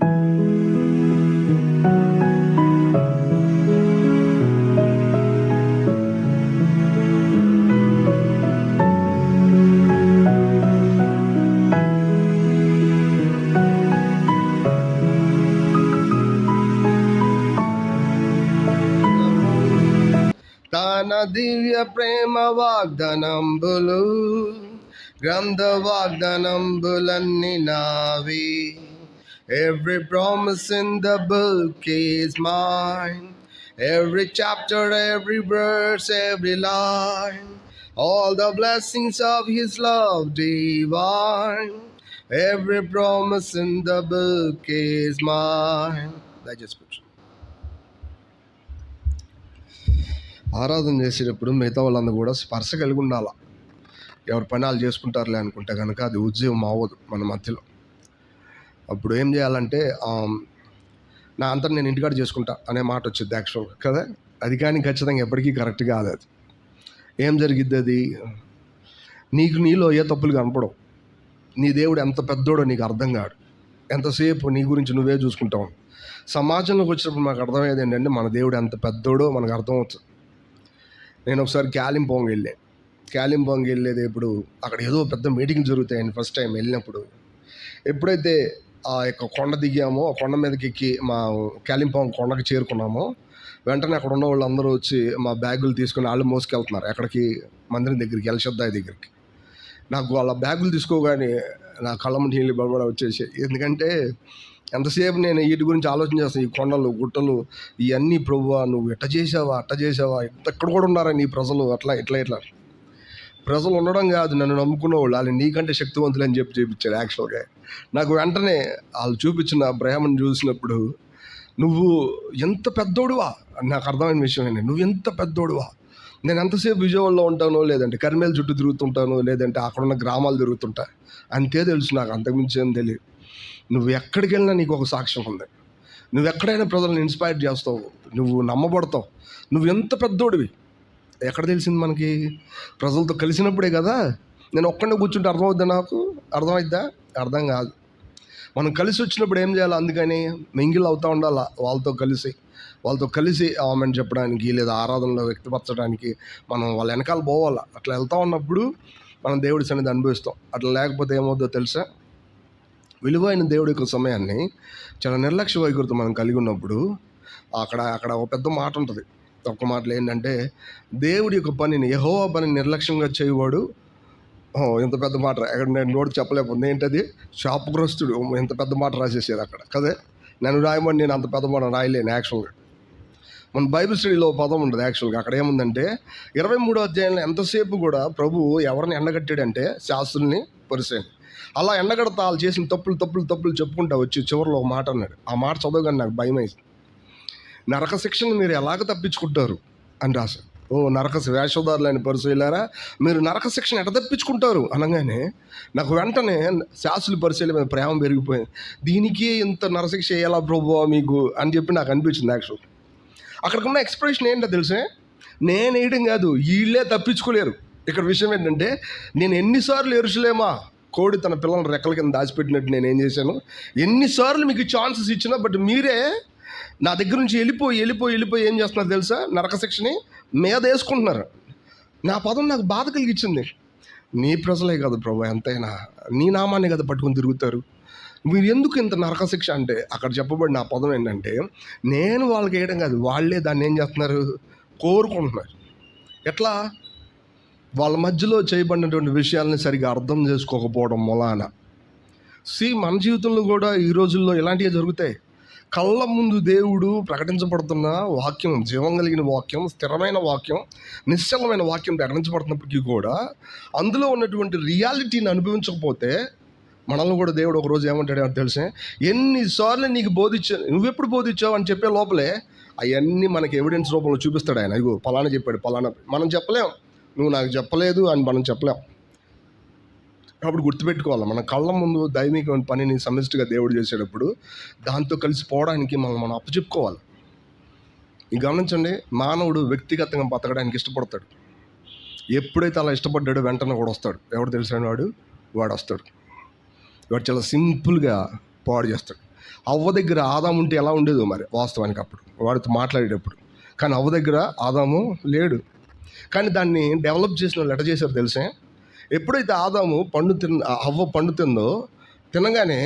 తన దివ్య ప్రేమ వాగ్దానంబులు గ్రంథ వాగ్దానంబులన్నీ నావి. Every promise in the book is mine. Every chapter, every verse, every line. All the blessings of His love divine. Every promise in the book is mine. That just good. ఆరాధన చేసేటప్పుడు మిగతా వాళ్ళందరూ కూడా స్పర్శ కలిగి ఉండాలి. ఎవరి పని వాళ్ళు చేసుకుంటారులే అనుకుంటే కనుక అది ఉద్యమం అవ్వదు మన మధ్యలో. అప్పుడు ఏం చేయాలంటే నా అంతా నేను ఇంటికాడ చేసుకుంటా అనే మాట వచ్చింది యాక్చువల్గా కదా. అది కానీ ఖచ్చితంగా ఎప్పటికీ కరెక్ట్ కాదు. అది ఏం జరిగిద్ది? అది నీలో ఏ తప్పులు కనపడవు. నీ దేవుడు ఎంత పెద్దోడో నీకు అర్థం కాడు. ఎంతసేపు నీ గురించి నువ్వే చూసుకుంటావు. సమాజంలోకి వచ్చినప్పుడు మనకు అర్థమయ్యేది ఏంటంటే మన దేవుడు ఎంత పెద్దోడో మనకు అర్థమవుతుంది. నేను ఒకసారి క్యాలింపాంగ్ వెళ్ళేది ఇప్పుడు అక్కడ ఏదో పెద్ద మీటింగ్ జరుగుతాయని ఫస్ట్ టైం వెళ్ళినప్పుడు, ఎప్పుడైతే ఆ యొక్క కొండ దిగామో, కొండ మీదకి ఎక్కి మా క్యాలింపాంగ్ కొండకి చేరుకున్నామో, వెంటనే అక్కడ ఉన్న వాళ్ళు అందరూ వచ్చి మా బ్యాగులు తీసుకుని వాళ్ళు మోసుకెళ్తున్నారు ఎక్కడికి, మందిరం దగ్గరికి, ఎల్షద్దాయి దగ్గరికి. నాకు వాళ్ళ బ్యాగులు తీసుకోగానే నా కళ్ళ ముందు నీళ్ళు బలబడ వచ్చేసి. ఎందుకంటే ఎంతసేపు నేను వీటి గురించి ఆలోచన చేస్తాను. ఈ కొండలు గుట్టలు ఇవన్నీ ప్రభువా నువ్వు అట్ట చేసావా ఎక్కడ కూడా ఉన్నారా నీ ప్రజలు, ఇట్లా ప్రజలు ఉండడం కాదు, నన్ను నమ్ముకున్న వాళ్ళు వాళ్ళు నీకంటే శక్తివంతులు అని చూపించారు. యాక్చువల్గా నాకు వెంటనే వాళ్ళు చూపించిన బ్రహ్మను చూసినప్పుడు, నువ్వు ఎంత పెద్దోడువా నాకు అర్థమైన విషయం ఏంటి, నువ్వు ఎంత పెద్దోడువా. నేను ఎంతసేపు విజయవాడలో ఉంటానో, లేదంటే కరిమేల చుట్టూ తిరుగుతుంటాను, లేదంటే అక్కడున్న గ్రామాలు తిరుగుతుంటా, అంతే తెలుసు నాకు, అంతకుమించి ఏం తెలియదు. నువ్వు ఎక్కడికి వెళ్ళినా నీకు ఒక సాక్ష్యం ఉంది. నువ్వు ఎక్కడైనా ప్రజలను ఇన్స్పైర్ చేస్తావు, నువ్వు నమ్మబడతావు. నువ్వు ఎంత పెద్దోడివి ఎక్కడ తెలిసింది మనకి? ప్రజలతో కలిసినప్పుడే కదా. నేను ఒక్కడే కూర్చుంటే అర్థమవుద్దా? నాకు అర్థమైద్దా? అర్థం కాదు. మనం కలిసి వచ్చినప్పుడు ఏం చేయాలి? అందుకని మింగిల్ అవుతూ ఉండాలి వాళ్ళతో కలిసి ఆమెను చెప్పడానికి, లేదా ఆరాధనలో వ్యక్తపరచడానికి మనం వాళ్ళ వెనకాల పోవాలి. అట్లా వెళ్తూ ఉన్నప్పుడు మనం దేవుడి సన్నిధి అనుభవిస్తాం. అట్లా లేకపోతే ఏమవుద్దో తెలుసా? విలువైన దేవుడి యొక్క సమయాన్ని చాలా నిర్లక్ష్య వైఖరితో మనం కలిగి ఉన్నప్పుడు అక్కడ ఒక పెద్ద మాట ఉంటుంది. ఒక్క మాటలు ఏంటంటే, దేవుడి యొక్క పనిని, యెహోవా పనిని నిర్లక్ష్యంగా చేయవాడు. ఎంత పెద్ద మాట అక్కడ నేను నోటి చెప్పలేకపోతుంది. ఏంటది? శాపగ్రస్తుడు. ఎంత పెద్ద మాట రాసేసారు అక్కడ కదా. నేను రాయమని నేను అంత పెద్ద మాట రాయలేను. యాక్చువల్గా మన బైబిల్ స్టడీలో పదం ఉంటుంది. యాక్చువల్గా అక్కడ ఏముందంటే 23వ అధ్యాయంలో ఎంతసేపు కూడా ప్రభు ఎవరిని ఎండగట్టాడంటే శాస్త్రుల్ని, పరిసయ్యుల్ని. అలా ఎండగడతా వాళ్ళు చేసిన తప్పులు చెప్పుకుంటా వచ్చి చివరిలో ఒక మాట అన్నాడు. ఆ మాట చదవగానే నాకు భయం అయింది. నరక శిక్షను మీరు ఎలాగ తప్పించుకుంటారు అని రాశారు. నరక వేషధారులైన పరిశీలారా, మీరు నరక శిక్షను ఎట తప్పించుకుంటారు అనగానే నాకు వెంటనే శాస్త్రుల పరిశీలన మీద ప్రేమ పెరిగిపోయింది. దీనికి ఇంత నరశిక్ష వేయాలా ప్రభువా మీకు అని చెప్పి నాకు అనిపించింది. యాక్చువల్ అక్కడికున్న ఎక్స్ప్రెషన్ ఏంటో తెలిసే, నేను వేయడం కాదు, వీళ్ళే తప్పించుకోలేరు. ఇక్కడ విషయం ఏంటంటే, నేను ఎన్నిసార్లు యెరూషలేమా కోడి తన పిల్లలను రెక్కల కింద దాచిపెట్టినట్టు నేను ఏం చేశాను, ఎన్నిసార్లు మీకు ఛాన్సెస్ ఇచ్చినా, బట్ మీరే నా దగ్గర నుంచి వెళ్ళిపోయి ఏం చేస్తున్నారు తెలుసా? నరక శిక్షని మీద వేసుకుంటున్నారు. నా పదం నాకు బాధ కలిగించింది. నీ ప్రజలే కాదు ప్రభు, ఎంతైనా నీ నామాన్ని కదా పట్టుకొని తిరుగుతారు, మీరు ఎందుకు ఇంత నరక శిక్ష అంటే, అక్కడ చెప్పబడిన ఆ పదం ఏంటంటే, నేను వాళ్ళకి వేయడం కాదు, వాళ్ళే దాన్ని ఏం చేస్తున్నారు, కోరుకుంటున్నారు. ఎట్లా? వాళ్ళ మధ్యలో చేయబడినటువంటి విషయాలని సరిగా అర్థం చేసుకోకపోవడం మూలాన. మన జీవితంలో కూడా ఈ రోజుల్లో ఇలాంటివి జరుగుతాయి. కళ్ళ ముందు దేవుడు ప్రకటించబడుతున్న వాక్యం, జీవం కలిగిన వాక్యం, స్థిరమైన వాక్యం, నిశ్చలమైన వాక్యం ప్రకటించబడుతున్నప్పటికీ కూడా అందులో ఉన్నటువంటి రియాలిటీని అనుభవించకపోతే మనల్ని కూడా దేవుడు ఒకరోజు ఏమంటాడు తెలిసే, ఎన్నిసార్లు నీకు నువ్వెప్పుడు బోధించావు అని చెప్పే లోపలే అవన్నీ మనకి ఎవిడెన్స్ రూపంలో చూపిస్తాడు ఆయన. ఇగో పలానా చెప్పాడు, పలానా. మనం చెప్పలేం, నువ్వు నాకు చెప్పలేదు అని మనం చెప్పలేం. కాబట్టి గుర్తుపెట్టుకోవాలి, మన కళ్ళ ముందు దైవికమైన పనిని సమిష్టిగా దేవుడు చేసేటప్పుడు దాంతో కలిసి పోవడానికి మనం అప్పచెప్పుకోవాలి. ఈ గమనించండి, మానవుడు వ్యక్తిగతంగా బతకడానికి ఇష్టపడతాడు. ఎప్పుడైతే అలా ఇష్టపడ్డాడో వెంటనే కూడా వస్తాడు. ఎవడు తెలిసిన వాడు వస్తాడు. వాడు చాలా సింపుల్గా పాడు చేస్తాడు. అవ్వ దగ్గర ఆదాము ఉంటే ఎలా ఉండేదో మరి వాస్తవానికి అప్పుడు వాడితో మాట్లాడేటప్పుడు. కానీ అవ్వ దగ్గర ఆదాము లేడు. కానీ దాన్ని డెవలప్ చేసిన వాళ్ళు ఎట్ట చేశారు తెలిసే? ఎప్పుడైతే ఆదాము అవ్వ పండు తిందో, తినగానే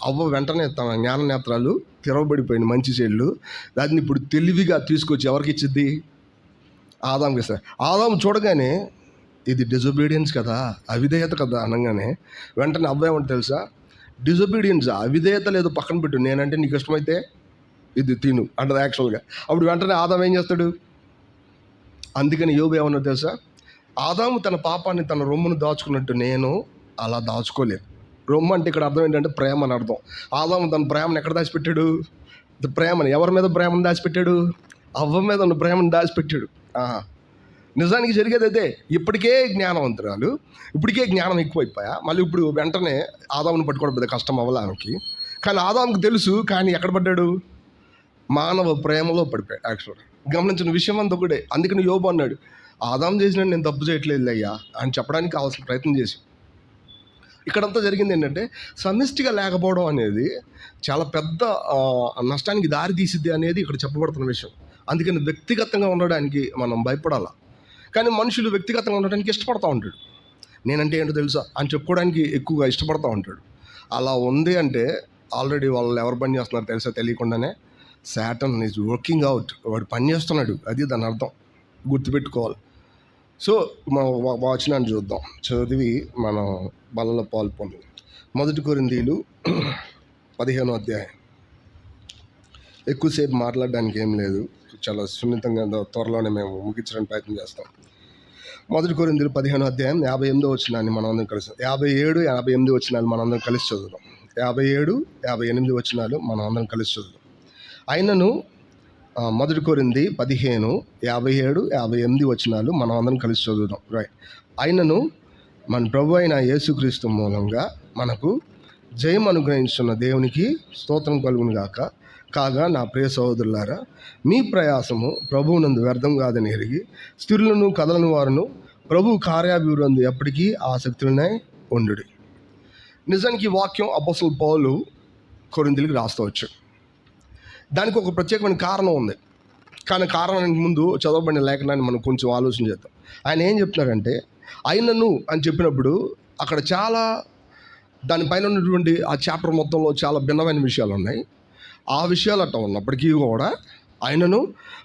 అవ్వ వెంటనే తన జ్ఞాన నేత్రాలు తెరవబడిపోయింది, మంచి చెడులు. దాన్ని ఇప్పుడు తెలివిగా తీసుకొచ్చి ఎవరికి ఇచ్చిద్ది? ఆదాముకి ఇస్తారు. ఆదాము చూడగానే ఇది డిజొబీడియన్స్ కదా, అవిధేయత కదా అనగానే వెంటనే అవ్వ ఏమంటే తెలుసా? డిజొబీడియన్స్, అవిధేయత లేదు పక్కన పెట్టు, నేనంటే నీకు ఇష్టమైతే ఇది తిను అంటది యాక్చువల్గా. అప్పుడు వెంటనే ఆదాము ఏం చేస్తాడు? అందుకని యోబు ఏమన్నా తెలుసా? ఆదాము తన పాపాన్ని తన రొమ్మును దాచుకున్నట్టు నేను అలా దాచుకోలేదు. రొమ్ము అంటే ఇక్కడ అర్థం ఏంటంటే ప్రేమ అని అర్థం. ఆదాము తన ప్రేమను ఎక్కడ దాచిపెట్టాడు? ప్రేమని ఎవరి మీద ప్రేమను దాచిపెట్టాడు? అవ్వ మీద ఉన్న ప్రేమను దాచిపెట్టాడు. నిజానికి జరిగేది అదే. ఇప్పటికే జ్ఞానవంతురాలు, ఇప్పటికే జ్ఞానం ఎక్కువైపోయా, మళ్ళీ ఇప్పుడు వెంటనే ఆదామును పట్టుకోవడం పెద్ద కష్టం అవ్వలానికి. కానీ ఆదాముకు తెలుసు, కానీ ఎక్కడ పడ్డాడు? మానవ ప్రేమలో పడిపోయాడు యాక్చువల్గా. గమనించిన విషయం అంతా ఒకటే. అందుకని యోబు అన్నాడు, ఆదాము చేసిన నేను తప్పు చేయట్లేదు అయ్యా అని చెప్పడానికి కావాల్సిన ప్రయత్నం చేసి. ఇక్కడంతా జరిగింది ఏంటంటే సమిష్టిగా లేకపోవడం అనేది చాలా పెద్ద నష్టానికి దారి తీసిద్ది అనేది ఇక్కడ చెప్పబడుతున్న విషయం. అందుకని వ్యక్తిగతంగా ఉండడానికి మనం భయపడాల. కానీ మనుషులు వ్యక్తిగతంగా ఉండడానికి ఇష్టపడతా ఉంటాడు. నేనంటే ఏంటో తెలుసా అని చెప్పుకోవడానికి ఎక్కువగా ఇష్టపడతా ఉంటాడు. అలా ఉంది అంటే ఆల్రెడీ వాళ్ళు ఎవరు పని చేస్తున్నారు తెలుసా? తెలియకుండానే సాటన్ ఈజ్ వర్కింగ్ అవుట్. వాడు పని చేస్తున్నాడు, అది దాని అర్థం, గుర్తుపెట్టుకోవాలి. సో మనం వచనాన్ని చూద్దాం, చదివి మనం బలలో పాలు పొంది. 1 కొరింథీయులు 15వ అధ్యాయం. ఎక్కువసేపు మాట్లాడడానికి ఏం లేదు, చాలా సున్నితంగా త్వరలోనే మేము ముగించడానికి ప్రయత్నం చేస్తాం. 1 కొరింథీయులు 15వ అధ్యాయం 58వ వచనాన్ని మనం అందరం కలిసి, 57, 58 వచనాలు మనం అందరం కలిసి చదువుదాం. 57, 58 వచనాలు మనం అందరం కలిసి చదువుదాం. అయినను 1 కొరింథీ 15, 57, 58 వచనాలు మనం అందరం కలిసి చదువుదాం. రైట్. అయినను మన ప్రభు అయిన యేసుక్రీస్తు మూలంగా మనకు జయం అనుగ్రహించున్న దేవునికి స్తోత్రం కలుగును గాక. కాగా నా ప్రియ సహోదరులారా, మీ ప్రయాసము ప్రభువునందు వ్యర్థం కాదని ఎరిగి స్థిరులను కదలని వారును ప్రభు కార్యాభివృద్ధి ఎప్పటికీ ఆసక్తులనే ఉండుడి. నిజానికి ఈ వాక్యం అపోస్తలుడు పౌలు కొరింథీయులకు రాస్తవచ్చు. దానికి ఒక ప్రత్యేకమైన కారణం ఉంది. కానీ కారణానికి ముందు చదవబడిన లేఖనాన్ని మనం కొంచెం ఆలోచన చేద్దాం. ఆయన ఏం చెప్తున్నారంటే, అయినను అని చెప్పినప్పుడు అక్కడ చాలా దానిపైన ఉన్నటువంటి ఆ చాప్టర్ మొత్తంలో చాలా భిన్నమైన విషయాలు ఉన్నాయి. ఆ విషయాలు అట్లా ఉన్నప్పటికీ కూడా ఆయనను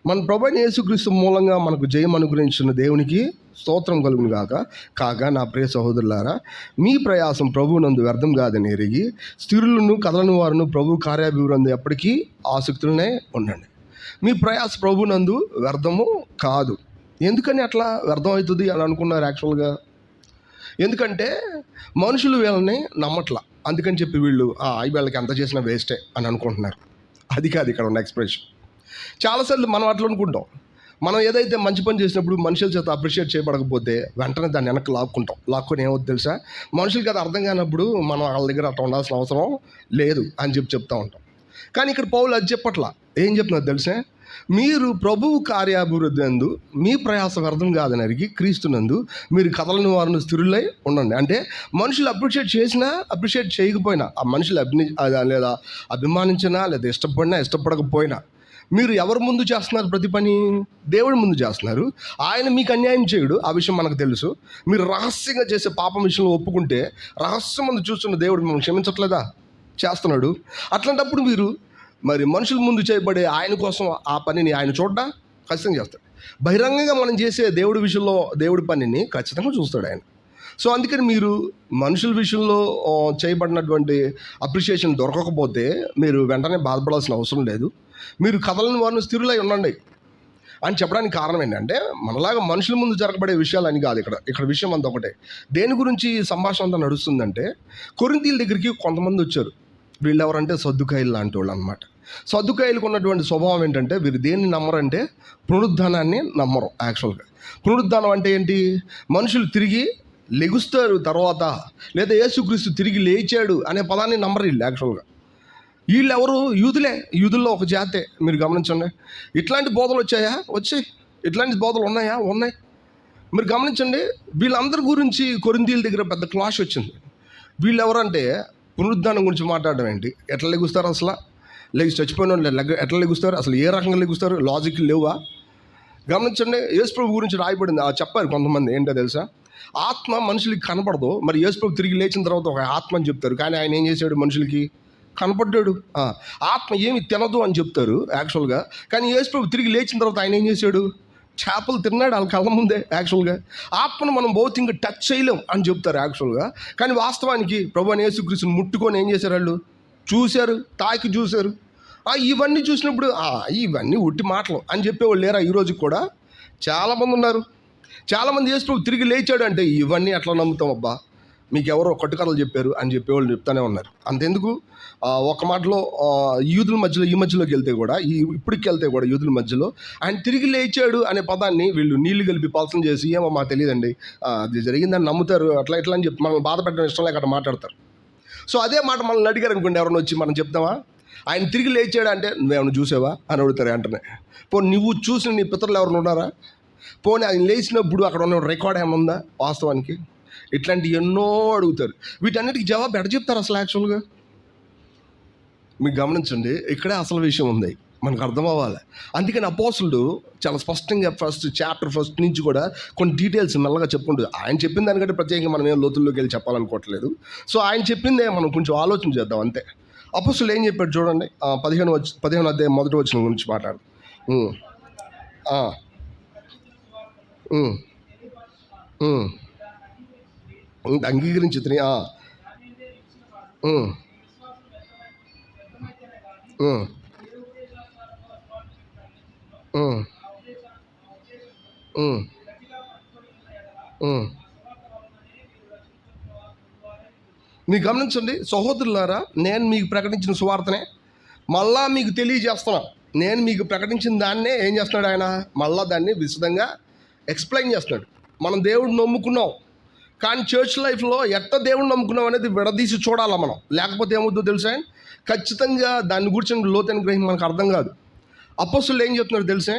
మన ప్రభువైన యేసుక్రీస్తు మూలంగా మనకు జయం అనుగ్రహించిన దేవునికి స్తోత్రం కలుగును గాక. కాగా నా ప్రియ సహోదరులారా, మీ ప్రయాసం ప్రభువునందు వ్యర్థం కాదని ఎరిగి స్థిరులను కదలని వారును ప్రభు కార్యాభివృద్ధి ఎప్పటికీ ఆసక్తులనే ఉండండి. మీ ప్రయాస ప్రభువునందు వ్యర్థము కాదు. ఎందుకని అట్లా వ్యర్థం అవుతుంది అని అనుకున్నారు యాక్చువల్గా? ఎందుకంటే మనుషులు వీళ్ళని నమ్మట్లా, అందుకని చెప్పి వీళ్ళకి ఎంత చేసినా వేస్టే అని అనుకుంటున్నారు. అది కాదు ఇక్కడ ఉన్న ఎక్స్ప్రెషన్. చాలాసార్లు మనం అట్లా అనుకుంటాం. మనం ఏదైతే మంచి పని చేసినప్పుడు మనుషుల చేత అప్రిషియేట్ చేయబడకపోతే వెంటనే దాన్ని వెనక్కి లాక్కొని ఏమవుతుంది తెలుసా? మనుషులకి అది అర్థం కానప్పుడు మనం వాళ్ళ దగ్గర అట్లా ఉండాల్సిన అవసరం లేదు అని చెప్తూ ఉంటాం. కానీ ఇక్కడ పౌలు అది చెప్పట్లా. ఏం చెప్తున్నారు తెలుసా? మీరు ప్రభువు కార్యాభివృద్ధి నందు మీ ప్రయాసం వ్యర్థం కాదని అరిగి క్రీస్తునందు మీరు కదలని వారిని స్థిరులై ఉండండి. అంటే మనుషులు అప్రిషియేట్ చేసినా అప్రిషియేట్ చేయకపోయినా, ఆ మనుషులు లేదా అభిమానించినా లేదా ఇష్టపడకపోయినా మీరు ఎవరి ముందు చేస్తున్నారు? ప్రతి పని దేవుడి ముందు చేస్తున్నారు. ఆయన మీకు అన్యాయం చేయడు, ఆ విషయం మనకు తెలుసు. మీరు రహస్యంగా చేసే పాపం విషయంలో ఒప్పుకుంటే రహస్యం ముందు చూస్తున్న దేవుడు మిమ్మల్ని క్షమించట్లేదా? చేస్తున్నాడు. అట్లాంటప్పుడు మీరు మరి మనుషుల ముందు చేయబడే ఆయన కోసం ఆ పనిని ఆయన చూడ్డా ఖచ్చితంగా చేస్తాడు. బహిరంగంగా మనం చేసే దేవుడి విషయంలో దేవుడి పనిని ఖచ్చితంగా చూస్తాడు ఆయన. సో అందుకని మీరు మనుషుల విషయంలో చేయబడినటువంటి అప్రిషియేషన్ దొరకకపోతే మీరు వెంటనే బాధపడాల్సిన అవసరం లేదు. మీరు కదలని వారిని స్థిరులై ఉండండి అని చెప్పడానికి కారణం ఏంటంటే, మనలాగా మనుషుల ముందు జరగబడే విషయాలు అని కాదు. ఇక్కడ విషయం అంతా ఒకటే. దేని గురించి సంభాషణ అంతా నడుస్తుందంటే, కొరింథీయుల దగ్గరికి కొంతమంది వచ్చారు. వీళ్ళు ఎవరంటే సద్దుకాయలు లాంటి వాళ్ళు అనమాట. సద్దుకాయలకు ఉన్నటువంటి స్వభావం ఏంటంటే, వీరు దేన్ని నమ్మరంటే పునరుద్ధానాన్ని నమ్మరు. యాక్చువల్గా పునరుద్ధానం అంటే ఏంటి? మనుషులు తిరిగి లెగుస్తారు తర్వాత, లేదా యేసుక్రీస్తు తిరిగి లేచాడు అనే పదాన్ని నమ్మరు వీళ్ళు. యాక్చువల్గా వీళ్ళు ఎవరు? యూదుల్లో ఒక జాతే. మీరు గమనించండి. ఇట్లాంటి బోధలు వచ్చాయి. ఇట్లాంటి బోధలు ఉన్నాయి. మీరు గమనించండి. వీళ్ళందరి గురించి కొరింథీయుల దగ్గర పెద్ద క్లాష్ వచ్చింది. వీళ్ళు ఎవరంటే పునరుద్ధానం గురించి మాట్లాడడం ఏంటి? ఎట్లా లెగుస్తారు అసలు? చచ్చిపోయిన వాళ్ళు ఎట్లా లెగుస్తారు? అసలు ఏ రకంగా లెగుస్తారు? లాజిక్ లేవా? గమనించండి, యేసుప్రభు గురించి రాయబడింది, చెప్పారు కొంతమంది. ఏంటో తెలుసా? ఆత్మ మనుషులకి కనపడదు. మరి యేసుప్రభు తిరిగి లేచిన తర్వాత ఒక ఆత్మ అని చెప్తారు, కానీ ఆయన ఏం చేశాడు? మనుషులకి కనపడ్డాడు. ఆత్మ ఏమి తినదు అని చెప్తారు యాక్చువల్గా, కానీ యేసుప్రభు తిరిగి లేచిన తర్వాత ఆయన ఏం చేశాడు? చేపలు తిన్నాడు వాళ్ళ కళ్ళ ముందే. యాక్చువల్గా ఆత్మను మనం భౌతికంగా టచ్ చేయలేం అని చెప్తారు యాక్చువల్గా, కానీ వాస్తవానికి ప్రభువైన యేసుక్రీస్తుని ముట్టుకొని ఏం చేశారు? వాళ్ళు చూశారు, తాకి చూశారు. ఇవన్నీ చూసినప్పుడు ఇవన్నీ ఉట్టి మాటలు అని చెప్పేవాళ్ళు లేరా? ఈరోజు కూడా చాలామంది ఉన్నారు. చాలామంది యేసుప్రభు తిరిగి లేచాడు అంటే ఇవన్నీ ఎట్లా నమ్ముతాం అబ్బా, మీకు ఎవరో కట్టుకథలు చెప్పారు అని చెప్పేవాళ్ళు చెప్తానే ఉన్నారు. అంతెందుకు, ఒక మాటలో యూదుల మధ్యలో, ఈ మధ్యలోకి వెళ్తే కూడా, ఇప్పటికి వెళ్తే కూడా యూదుల మధ్యలో ఆయన తిరిగి లేచాడు అనే పదాన్ని వీళ్ళు నీళ్లు కలిపి పలసం చేసి ఏమో మాకు తెలియదండి, అది జరిగిందని నమ్ముతారు, అట్లా ఇట్లా అని చెప్పి మనల్ని బాధ పెట్టడం ఇష్టం లేక అట్లా మాట్లాడతారు. సో అదే మాట మనల్ని అడిగారు అనుకోండి, ఎవరైనా వచ్చి మనం చెప్తామా ఆయన తిరిగి లేచాడు అంటే నువ్వేమైనా చూసావా అని అడుగుతారు వెంటనే. పోనీ నువ్వు చూసిన నీ పితరులు ఎవరైనా ఉన్నారా? పోనీ ఆయన లేచినప్పుడు అక్కడ ఉన్న రికార్డ్ ఏమైనా ఉందా వాస్తవానికి? ఇట్లాంటి ఎన్నో అడుగుతారు. వీటన్నిటికి జవాబు ఎడ చెప్తారు అసలు? యాక్చువల్గా మీకు గమనించండి, ఇక్కడే అసలు విషయం ఉంది, మనకు అర్థం అవ్వాలి. అందుకని అపోస్తులుడు చాలా స్పష్టంగా ఫస్ట్ నుంచి కూడా కొన్ని డీటెయిల్స్ మెల్లగా చెప్పుకుంటుంది. ఆయన చెప్పిన దానికంటే ప్రత్యేకంగా మనం ఏం లోతుల్లోకి వెళ్ళి చెప్పాలనుకోవట్లేదు. సో ఆయన చెప్పిందే మనం కొంచెం ఆలోచన చేద్దాం అంతే. అపోస్తులుడు ఏం చెప్పాడు చూడండి, 15 అధ్యాయం 1వ వచనం గురించి మాట్లాడు. అంగీకరించి మీరు గమనించండి సహోదరులారా, నేను మీకు ప్రకటించిన సువార్తనే మళ్ళా మీకు తెలియజేస్తున్నా. నేను మీకు ప్రకటించిన దాన్నే ఏం చేస్తున్నాడు ఆయన? మళ్ళా దాన్ని విశదంగా ఎక్స్ప్లెయిన్ చేస్తున్నాడు. మనం దేవుడిని నమ్ముకున్నాం, కానీ చర్చ్ లైఫ్లో దేవుడిని నమ్ముకున్నాం అనేది విడదీసి చూడాలా మనం, లేకపోతే ఏమవుతుందో తెలుసా? ఖచ్చితంగా దాన్ని గురించి లోతైన గ్రహం మనకు అర్థం కాదు. అపోస్తులు ఏం చెప్తున్నారు తెలుసా?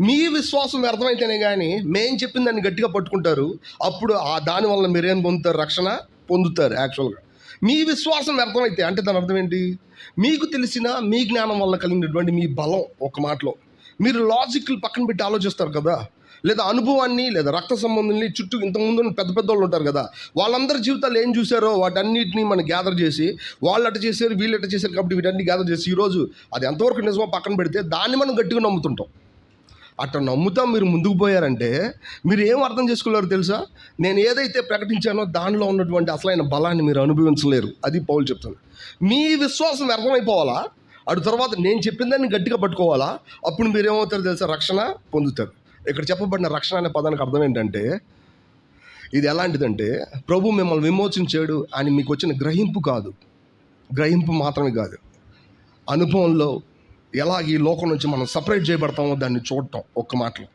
మీ విశ్వాసం వ్యర్థమైతేనే కానీ మేం చెప్పిన దాన్ని గట్టిగా పట్టుకుంటారు, అప్పుడు దానివల్ల మీరేం పొందుతారు? రక్షణ పొందుతారు. యాక్చువల్గా మీ విశ్వాసం వ్యర్థమైతే అంటే దాని అర్థం ఏంటి? మీకు తెలిసిన మీ జ్ఞానం వల్ల కలిగినటువంటి మీ బలం, ఒక మాటలో మీరు లాజిక్లు పక్కన పెట్టి ఆలోచిస్తారు కదా, లేదా అనుభవాన్ని లేదా రక్త సంబంధాన్ని చుట్టూ ఇంతకుముందు పెద్ద వాళ్ళు ఉంటారు కదా, వాళ్ళందరి జీవితాలు ఏం చూసారో వాటన్నిటిని మనం గ్యాదర్ చేసి వాళ్ళు అట్ట చేశారు వీళ్ళు ఎట్ట చేశారు కాబట్టి వీటన్ని గ్యాదర్ చేసి ఈరోజు అది ఎంతవరకు నిజమో పక్కన పెడితే దాన్ని మనం గట్టిగా నమ్ముతుంటాం. అట్లా నమ్ముతా మీరు ముందుకు పోయారంటే మీరు ఏం అర్థం చేసుకోలేరు తెలుసా? నేను ఏదైతే ప్రకటించానో దానిలో ఉన్నటువంటి అసలైన బలాన్ని మీరు అనుభవించలేరు. అది పౌలు చెప్తుంది. మీ విశ్వాసం వ్యర్థమైపోవాలా, అటు తర్వాత నేను చెప్పిన దాన్ని గట్టిగా పట్టుకోవాలా, అప్పుడు మీరు ఏమవుతారు తెలుసా? రక్షణ పొందుతారు. ఇక్కడ చెప్పబడిన రక్షణ అనే పదానికి అర్థం ఏంటంటే, ఇది ఎలాంటిదంటే ప్రభు మిమ్మల్ని విమోచించాడు అని మీకు వచ్చిన గ్రహింపు కాదు, గ్రహింపు మాత్రమే కాదు, అనుభవంలో ఎలా ఈ లోకం నుంచి మనం సపరేట్ చేయబడతామో దాన్ని చూడటం. ఒక్క మాటలో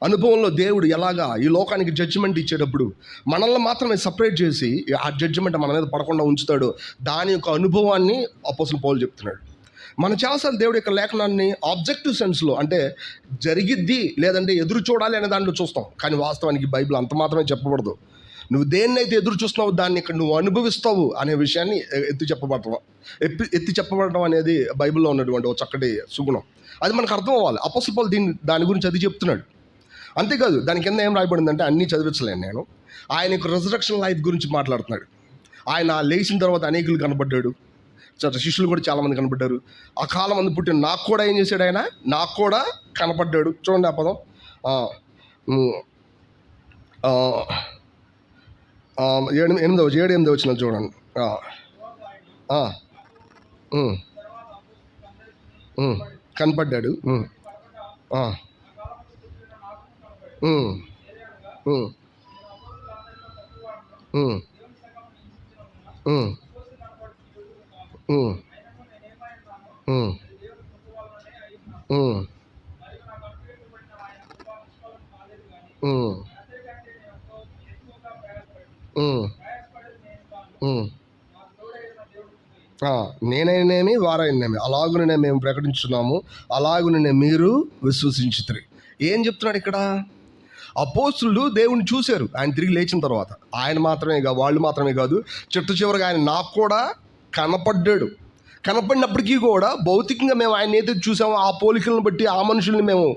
అనుభవంలో దేవుడు ఎలాగా ఈ లోకానికి జడ్జిమెంట్ ఇచ్చేటప్పుడు మనల్ని మాత్రమే సపరేట్ చేసి ఆ జడ్జిమెంట్ మన మీద పడకుండా ఉంచుతాడు, దాని యొక్క అనుభవాన్ని అపోస్తలుడు పౌలు చెప్తున్నాడు. మనం చాలాసార్లు దేవుడి యొక్క లేఖనాన్ని ఆబ్జెక్టివ్ సెన్స్లో, అంటే జరిగిద్ది లేదంటే ఎదురు చూడాలి అనే దాంట్లో చూస్తాం, కానీ వాస్తవానికి బైబిల్ అంత మాత్రమే చెప్పబడదు. నువ్వు దేన్నైతే ఎదురు చూస్తున్నావు దాన్ని ఇక్కడ నువ్వు అనుభవిస్తావు అనే విషయాన్ని ఎత్తి చెప్పబడటం అనేది బైబిల్లో ఉన్నటువంటి ఒక చక్కటి సుగుణం. అది మనకు అర్థం అవ్వాలి. అపోస్తలుడు పౌలు దాని గురించి అది చెప్తున్నాడు. అంతేకాదు దాని కింద ఏం రాయబడిందంటే, అన్నీ చదివించలేను నేను, ఆయన యొక్క రిజరక్షన్ లైఫ్ గురించి మాట్లాడుతున్నాడు. ఆయన లేచిన తర్వాత అనేకులు కనబడ్డాడు, శిష్యులు కూడా చాలామంది కనపడ్డారు. ఆ కాలం మంది పుట్టిన నాకు కూడా ఏం చేశాడు? ఆయన నాకు కూడా కనపడ్డాడు. చూడండి ఆ పదం 7-8 వచ్చిన చూడండి. కనపడ్డాడు. నేనైనేమి వారైనేమి అలాగునే మేము ప్రకటించున్నాము, అలాగునే మీరు విశ్వసించుతారు. ఏం చెప్తున్నాడు ఇక్కడ? అపోస్తులు దేవుని చూశారు ఆయన తిరిగి లేచిన తర్వాత. ఆయన మాత్రమే కాదు, వాళ్ళు మాత్రమే కాదు, చిట్ట చివరిగా ఆయన నాకు కూడా కనపడ్డాడు. కనపడినప్పటికీ కూడా భౌతికంగా మేము ఆయన ఏదైతే చూసామో ఆ పోలికలను బట్టి ఆ మనుషుల్ని మేము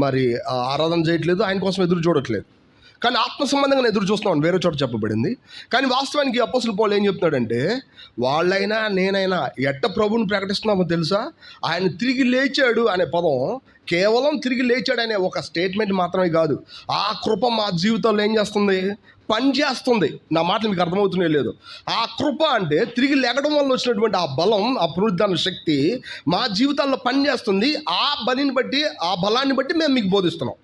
మరి ఆరాధన చేయట్లేదు, ఆయన కోసం ఎదురు చూడట్లేదు. కానీ ఆత్మ సంబంధంగా ఎదురు చూస్తున్నాం వేరే చోట చెప్పబడింది. కానీ వాస్తవానికి అపోస్తలుడు పౌలు ఏం చెప్తున్నాడంటే, వాళ్ళైనా నేనైనా ఎట్ట ప్రభువుని ప్రకటిస్తున్నామో తెలుసా? ఆయన తిరిగి లేచాడు అనే పదం కేవలం తిరిగి లేచాడు అనే ఒక స్టేట్మెంట్ మాత్రమే కాదు, ఆ కృప మా జీవితంలో ఏం చేస్తుంది? పని చేస్తుంది. నా మాటలు మీకు అర్థమవుతున్నాయో లేదు. ఆ కృప అంటే తిరిగి లేకడం వల్ల వచ్చినటువంటి ఆ బలం, ఆ పునరుద్ధాన శక్తి మా జీవితాల్లో పని చేస్తుంది. ఆ బలిని బట్టి, ఆ బలాన్ని బట్టి మేము మీకు బోధిస్తున్నాం.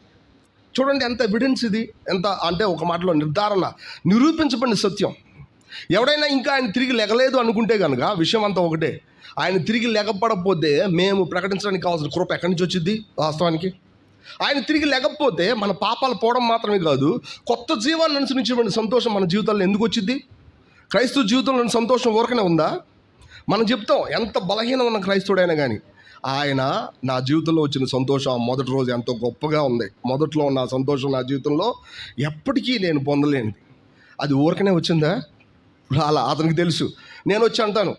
చూడండి ఎంత ఎవిడెన్స్ ఇది, ఎంత అంటే ఒక మాటలో నిర్ధారణ, నిరూపించబడిన సత్యం. ఎవడైనా ఇంకా ఆయన తిరిగి లెగలేదు అనుకుంటే కనుక విషయం అంతా ఒకటే. ఆయన తిరిగి లెగపడకపోతే మేము ప్రకటించడానికి కావాల్సిన కృప ఎక్కడి నుంచి వచ్చింది? వాస్తవానికి ఆయన తిరిగి లెగకపోతే మన పాపాలు పోవడం మాత్రమే కాదు, కొత్త జీవాన్ని అనుసరించేటువంటి సంతోషం మన జీవితాల్లో ఎందుకు వచ్చింది? క్రైస్తవ జీవితంలో సంతోషం ఊరకనే ఉందా? మనం చెప్తాం ఎంత బలహీనం ఉన్న క్రైస్తవుడైనా కానీ, ఆయన నా జీవితంలో వచ్చిన సంతోషం మొదటి రోజు ఎంతో గొప్పగా ఉంది, మొదట్లో ఉన్న సంతోషం నా జీవితంలో ఎప్పటికీ నేను పొందలేనిది. అది ఊరకనే వచ్చిందా? అలా అతనికి తెలుసు. నేను వచ్చి అంటాను,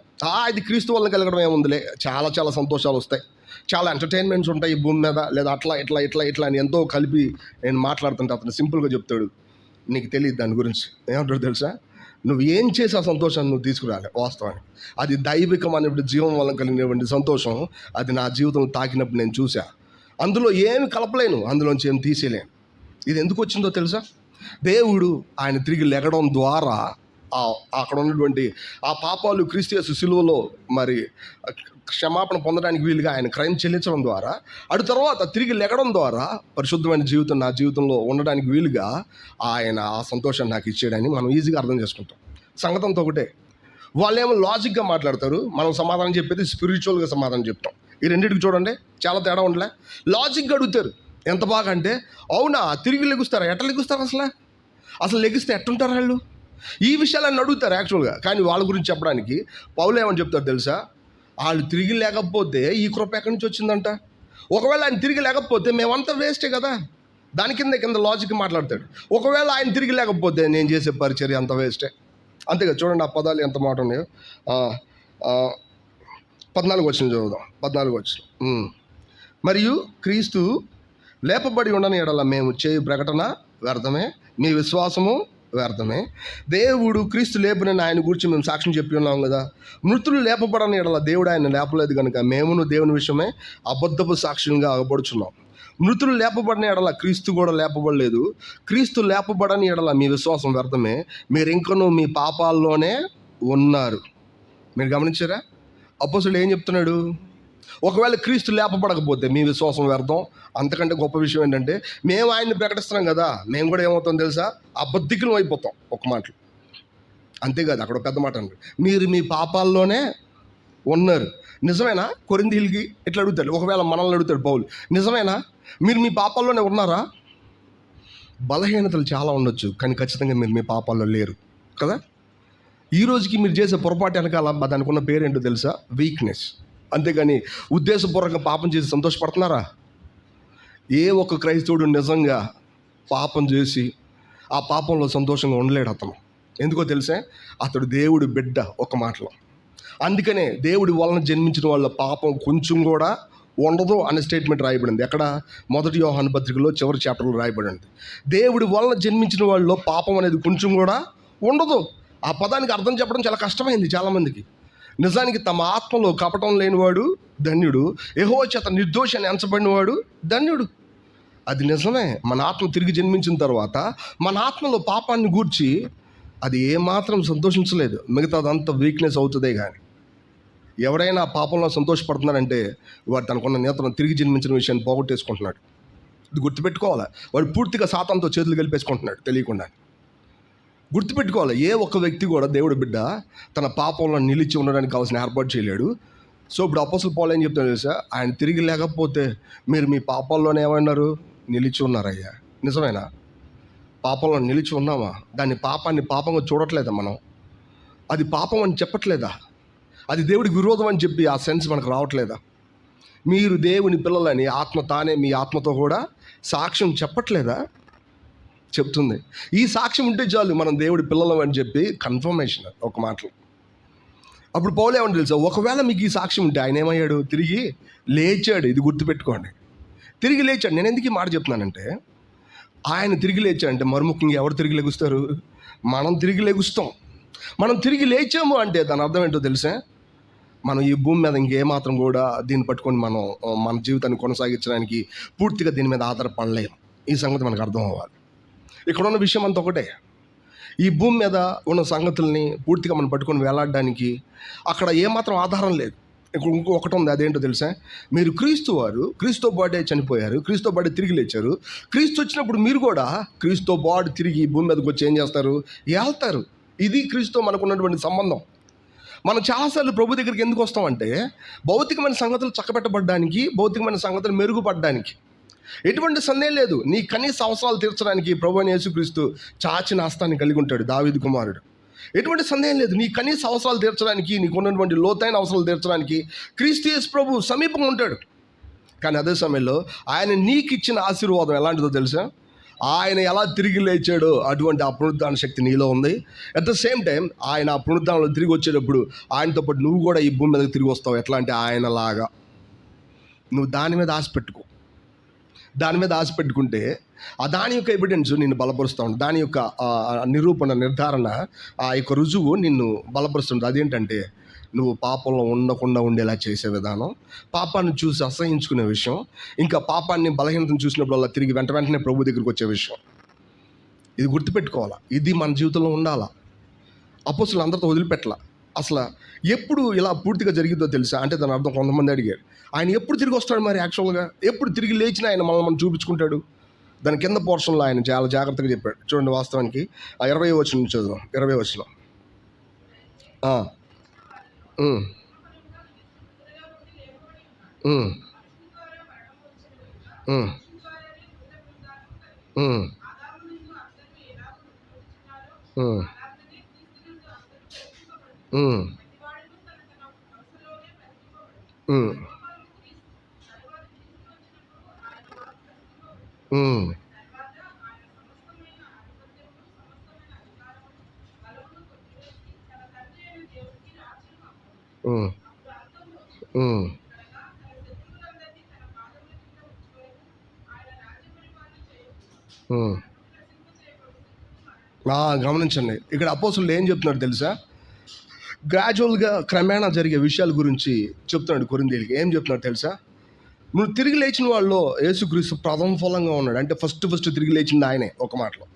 ఇది క్రీస్తు వల్ల కలగడం ఏముందిలే, చాలా చాలా సంతోషాలు వస్తాయి, చాలా ఎంటర్టైన్మెంట్స్ ఉంటాయి ఈ భూమి మీద, లేదా అట్లా ఇట్లా ఇట్లా ఇట్లా అని ఎంతో కలిపి నేను మాట్లాడుతుంటే అతను సింపుల్గా చెప్తాడు, నీకు తెలియదు దాని గురించి. ఏమంటాడు తెలుసా? నువ్వు ఏం చేసి ఆ సంతోషాన్ని నువ్వు తీసుకురాలి. వాస్తవానికి అది దైవికం అనేటువంటి జీవం వల్ల కలిగినటువంటి సంతోషం. అది నా జీవితంలో తాకినప్పుడు నేను చూసా. అందులో ఏమి కలపలేను, అందులోంచి ఏమి తీసేయలేను. ఇది ఎందుకు వచ్చిందో తెలుసా? దేవుడు ఆయన తిరిగి లెగడం ద్వారా అక్కడ ఉన్నటువంటి ఆ పాపాలు క్రీస్తు యేసు సిలువలో మరి క్షమాపణ పొందడానికి వీలుగా ఆయన క్రయం చెల్లించడం ద్వారా, అటు తర్వాత తిరిగి లెగడం ద్వారా పరిశుద్ధమైన జీవితం నా జీవితంలో ఉండడానికి వీలుగా ఆయన ఆ సంతోషాన్ని నాకు ఇచ్చేయడాన్ని మనం ఈజీగా అర్థం చేసుకుంటాం. సంగతంతో ఒకటే, వాళ్ళేమో లాజిక్గా మాట్లాడతారు, మనం సమాధానం చెప్పేది స్పిరిచువల్గా సమాధానం చెప్తాం. ఈ రెండింటికి చూడండి చాలా తేడా ఉండలే. లాజిక్గా అడుగుతారు ఎంత బాగా అంటే, అవునా తిరిగి లెగుస్తారా? ఎట్లా లెగుస్తారు? అసలు లెగిస్తే ఎట్టుంటారు వాళ్ళు? ఈ విషయాలన్నీ అడుగుతారు యాక్చువల్గా. కానీ వాళ్ళ గురించి చెప్పడానికి పౌలు ఏమని చెప్తారు తెలుసా? వాళ్ళు తిరిగి లేకపోతే ఈ కృప ఎక్కడి నుంచి వచ్చిందంట? ఒకవేళ ఆయన తిరిగి లేకపోతే మేమంతా వేస్టే కదా. దాని కింద లాజిక్ మాట్లాడతాడు. ఒకవేళ ఆయన తిరిగి లేకపోతే నేను చేసే పరిచర్య అంత వేస్టే. అంతేగా చూడండి ఆ పదాలు ఎంత మాట ఉన్నాయో. 14 వచనం చదువుదాం. 14 వచనం. మరియు క్రీస్తు లేపబడి ఉండని ఎడల మేము చేయు ప్రకటన వ్యర్థమే, మీ విశ్వాసము వ్యర్థమే. దేవుడు క్రీస్తు లేపునని ఆయన గురించి మేము సాక్ష్యం చెప్పి ఉన్నాం కదా. మృతులు లేపబడని ఎడల దేవుడు ఆయన లేపలేదు కనుక మేమును దేవుని విషయమే అబద్ధపు సాక్ష్యంగా అగబడుచున్నాం. మృతులు లేపబడిన ఎడల క్రీస్తు కూడా లేపబడలేదు. క్రీస్తు లేపబడని ఎడల మీ విశ్వాసం వ్యర్థమే, మీరు ఇంకనూ మీ పాపాల్లోనే ఉన్నారు. మీరు గమనించారా? అపోస్తలుడు ఏం చెప్తున్నాడు? ఒకవేళ క్రీస్తు లేపబడకపోతే మీ విశ్వాసం వ్యర్థం. అంతకంటే గొప్ప విషయం ఏంటంటే, మేము ఆయన్ని ప్రకటిస్తున్నాం కదా, మేము కూడా ఏమవుతాం తెలుసా? అబద్ధికులం అయిపోతాం. ఒక మాటలు అంతేకాదు, అక్కడ పెద్ద మాట అండి, మీరు మీ పాపాల్లోనే ఉన్నారు. నిజమేనా? కొరింథీయులకి ఇట్లా అడుగుతాడు. ఒకవేళ మనల్ని అడుగుతాడు పౌలు, నిజమేనా మీరు మీ పాపాల్లోనే ఉన్నారా? బలహీనతలు చాలా ఉండొచ్చు, కానీ ఖచ్చితంగా మీరు మీ పాపాల్లో లేరు కదా. ఈ రోజుకి మీరు చేసే పొరపాటు వెనకాల దానికి ఉన్న పేరేంటో తెలుసా? వీక్నెస్. అంతేగాని ఉద్దేశపూర్వకంగా పాపం చేసి సంతోషపడుతున్నారా? ఏ ఒక్క క్రైస్తవుడు నిజంగా పాపం చేసి ఆ పాపంలో సంతోషంగా ఉండలేడు అతను. ఎందుకో తెలుసా? అతడు దేవుడి బిడ్డ ఒక మాటలో. అందుకనే దేవుడి వలన జన్మించిన వాళ్ళ పాపం కొంచెం కూడా ఉండదు అనే స్టేట్మెంట్ రాయబడింది. ఎక్కడ? 1 యోహాను పత్రికలో చివరి చాప్టర్లో రాయబడింది. దేవుడి వలన జన్మించిన వాళ్ళలో పాపం అనేది కొంచెం కూడా ఉండదు. ఆ పదానికి అర్థం చెప్పడం చాలా కష్టమైంది చాలామందికి. నిజానికి తమ ఆత్మలో కపటం లేనివాడు ధన్యుడు, యెహోవా చేత నిర్దోషి అని ఎంచబడినవాడు ధన్యుడు. అది నిజమే. మన ఆత్మ తిరిగి జన్మించిన తర్వాత మన ఆత్మలో పాపాన్ని గూర్చి అది ఏమాత్రం సంతోషించలేదు. మిగతాదంతా వీక్నెస్ అవుతుందే. కానీ ఎవరైనా పాపంలో సంతోషపడుతున్నాడంటే వాడు తనకున్న నేతను తిరిగి జన్మించిన విషయాన్ని పోగొట్టేసుకుంటున్నాడు. ఇది గుర్తుపెట్టుకోవాలి. వాడు పూర్తిగా సాతానుతో చేతులు కలిపేసుకుంటున్నాడు తెలియకుండా. గుర్తుపెట్టుకోవాలి, ఏ ఒక్క వ్యక్తి కూడా దేవుడి బిడ్డ తన పాపంలో నిలిచి ఉండడానికి కావాల్సిన ఏర్పాటు చేయలేడు. సో ఇప్పుడు అపోస్తలుడు పౌలు ఏం చెప్తాడు తెలుసా? ఆయన తిరిగి లేకపోతే మీరు మీ పాపాల్లోనే ఏమన్నారు? నిలిచి ఉన్నారయ్యా. నిజమేనా? పాపంలో నిలిచి ఉన్నామా? దాన్ని పాపంగా చూడట్లేదా మనం? అది పాపం అని చెప్పట్లేదా? అది దేవుడికి విరోధం అని చెప్పి ఆ సెన్స్ మనకు రావట్లేదా? మీరు దేవుని పిల్లలని ఆత్మ తానే మీ ఆత్మతో కూడా సాక్ష్యం చెప్పట్లేదా? చెప్తుంది. ఈ సాక్ష్యం ఉంటే చాలు మనం దేవుడి పిల్లలం అని చెప్పి కన్ఫర్మేషన్ ఒక మాటలు. అప్పుడు పౌలు ఏమని తెలుసా, ఒకవేళ మీకు ఈ సాక్ష్యం ఉంటే ఆయన ఏమయ్యాడు, తిరిగి లేచాడు. ఇది గుర్తుపెట్టుకోండి, తిరిగి లేచాడు. నేను ఎందుకు ఈ మాట చెప్తున్నానంటే, ఆయన తిరిగి లేచాడంటే మరి ముఖ్యంగా ఎవరు తిరిగి లెగుస్తారు? మనం తిరిగి లెగుస్తాం. మనం తిరిగి లేచాము అంటే దాని అర్థం ఏంటో తెలుసా, మనం ఈ భూమి మీద ఇంకేమాత్రం కూడా దీన్ని పట్టుకొని మనం మన జీవితాన్ని కొనసాగించడానికి పూర్తిగా దీని మీద ఆధారపడలేము. ఈ సంగతి మనకు అర్థం అవ్వాలి. ఇక్కడ ఉన్న విషయం అంతా ఒకటే, ఈ భూమి మీద ఉన్న సంగతుల్ని పూర్తిగా మనం పట్టుకొని వేలాడడానికి అక్కడ ఏమాత్రం ఆధారం లేదు. ఇక్కడ ఇంకొకటి ఉంది, అదేంటో తెలుసా, మీరు క్రీస్తుతో పాటే చనిపోయారు, క్రీస్తుతో పాటే తిరిగి లేచారు. క్రీస్తు వచ్చినప్పుడు మీరు కూడా క్రీస్తుతో పాటు తిరిగి ఈ భూమి మీదకి వచ్చి ఏం చేస్తారు, వెళ్తారు. ఇది క్రీస్తుతో మనకున్నటువంటి సంబంధం. మనం చాలాసార్లు ప్రభు దగ్గరికి ఎందుకు వస్తామంటే, భౌతికమైన సంగతులు చక్కబెట్టబడడానికి, భౌతికమైన సంగతులు మెరుగుపడడానికి. ఎటువంటి సందేహం లేదు, నీ కనీస అవసరాలు తీర్చడానికి ప్రభు అయిన యేసుక్రీస్తు చాచిన హస్తాన్ని కలిగి ఉంటాడు, దావీదు కుమారుడు. ఎటువంటి సందేహం లేదు, నీ కనీస అవసరాలు తీర్చడానికి, నీకు ఉన్నటువంటి లోతైన అవసరాలు తీర్చడానికి క్రీస్తు యేసు ప్రభు సమీపంగా ఉంటాడు. కానీ అదే సమయంలో ఆయన నీకు ఇచ్చిన ఆశీర్వాదం ఎలాంటిదో తెలుసా, ఆయన ఎలా తిరిగి లేచాడో అటువంటి ఆ పునరుద్ధాన శక్తి నీలో ఉంది. అట్ ద సేమ్ టైం ఆయన ఆ పునరుద్ధానంలో తిరిగి వచ్చేటప్పుడు ఆయనతో పాటు నువ్వు కూడా ఈ భూమి మీదకి తిరిగి వస్తావు. ఎట్లా అంటే ఆయనలాగా. నువ్వు దాని మీద ఆశ పెట్టుకో. దాని మీద ఆశ పెట్టుకుంటే ఆ దాని యొక్క ఎవిడెన్స్ నిన్ను బలపరుస్తూ ఉంటుంది. దాని యొక్క నిరూపణ, నిర్ధారణ, ఆ యొక్క రుజువు నిన్ను బలపరుస్తుంది. అదేంటంటే, నువ్వు పాపంలో ఉండకుండా ఉండేలా చేసే విధానం, పాపాన్ని చూసి అసహించుకునే విషయం, ఇంకా పాపాన్ని బలహీనతను చూసినప్పుడల్లా తిరిగి వెంటనే ప్రభు దగ్గరికి వచ్చే విషయం. ఇది గుర్తుపెట్టుకోవాలా. ఇది మన జీవితంలో ఉండాలా. అపోస్తలులు అందరితో వదిలిపెట్టలా. అసలు ఎప్పుడు ఇలా పూర్తిగా జరిగిందో తెలుసా అంటే దాని అర్థం, కొంతమంది అడిగారు, ఆయన ఎప్పుడు తిరిగి వస్తాడు మరి యాక్చువల్గా, ఎప్పుడు తిరిగి లేచిన ఆయన మనం చూపించుకుంటాడు? దాని కింద పోర్షన్లో ఆయన చాలా జాగ్రత్తగా చెప్పాడు. చూడండి, వాస్తవానికి ఆ 20వ వచనం చదువు. 20వ వచనం. గమనించండి, ఇక్కడ అపోస్తలులు ఏం చెప్తున్నాడు తెలుసా, గ్రాడ్యువల్గా క్రమేణా జరిగే విషయాల గురించి చెప్తున్నాడు కొరింథీయులకి. ఏం చెప్తున్నాడు తెలుసా, నువ్వు తిరిగి లేచిన వాళ్ళు యేసుక్రీస్తు ప్రథమ ఫలంగా ఉన్నాడు. అంటే ఫస్ట్ తిరిగి లేచింది ఆయనే. ఒక మాటలో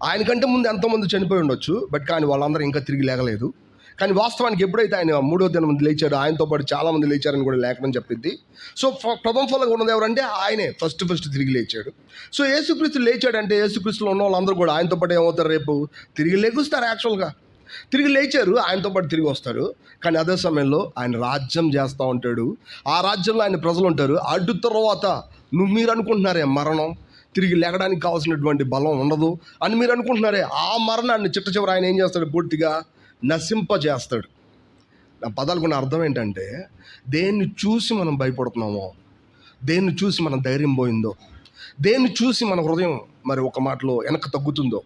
ఆయనకంటే ముందు ఎంతోమంది చనిపోయి ఉండొచ్చు, బట్ కానీ వాళ్ళందరూ ఇంకా తిరిగి లేగలేదు. కానీ వాస్తవానికి ఎప్పుడైతే ఆయన 3వ దినం లేచాడో, ఆయనతో పాటు చాలామంది లేచారని కూడా లేఖనం చెప్పింది. సో ప్రథమ ఫలంగా ఉన్నది ఎవరంటే ఆయనే ఫస్ట్ తిరిగి లేచాడు. సో యేసుక్రీస్తు లేచాడంటే యేసుక్రీస్తులో ఉన్న వాళ్ళందరూ కూడా ఆయనతో పాటు ఏమవుతారు, రేపు తిరిగి లేగుస్తారు. యాక్చువల్గా తిరిగి లేచారు, ఆయనతో పాటు తిరిగి వస్తారు. కానీ అదే సమయంలో ఆయన రాజ్యం చేస్తూ ఉంటాడు. ఆ రాజ్యంలో ఆయన ప్రజలు ఉంటారు. అడ్డు తర్వాత మీరు అనుకుంటున్నారే మరణం, తిరిగి లేగడానికి కావాల్సినటువంటి బలం ఉండదు అని మీరు అనుకుంటున్నారే, ఆ మరణాన్ని చిట్ట చివరి ఆయన ఏం చేస్తాడు, పూర్తిగా నశింపజేస్తాడు. నా పదాలకున్న అర్థం ఏంటంటే, దేన్ని చూసి మనం భయపడుతున్నామో, దేన్ని చూసి మన ధైర్యం పోయిందో, దేన్ని చూసి మన హృదయం మరి ఒక మాటలో వెనక్కి తగ్గుతుందో,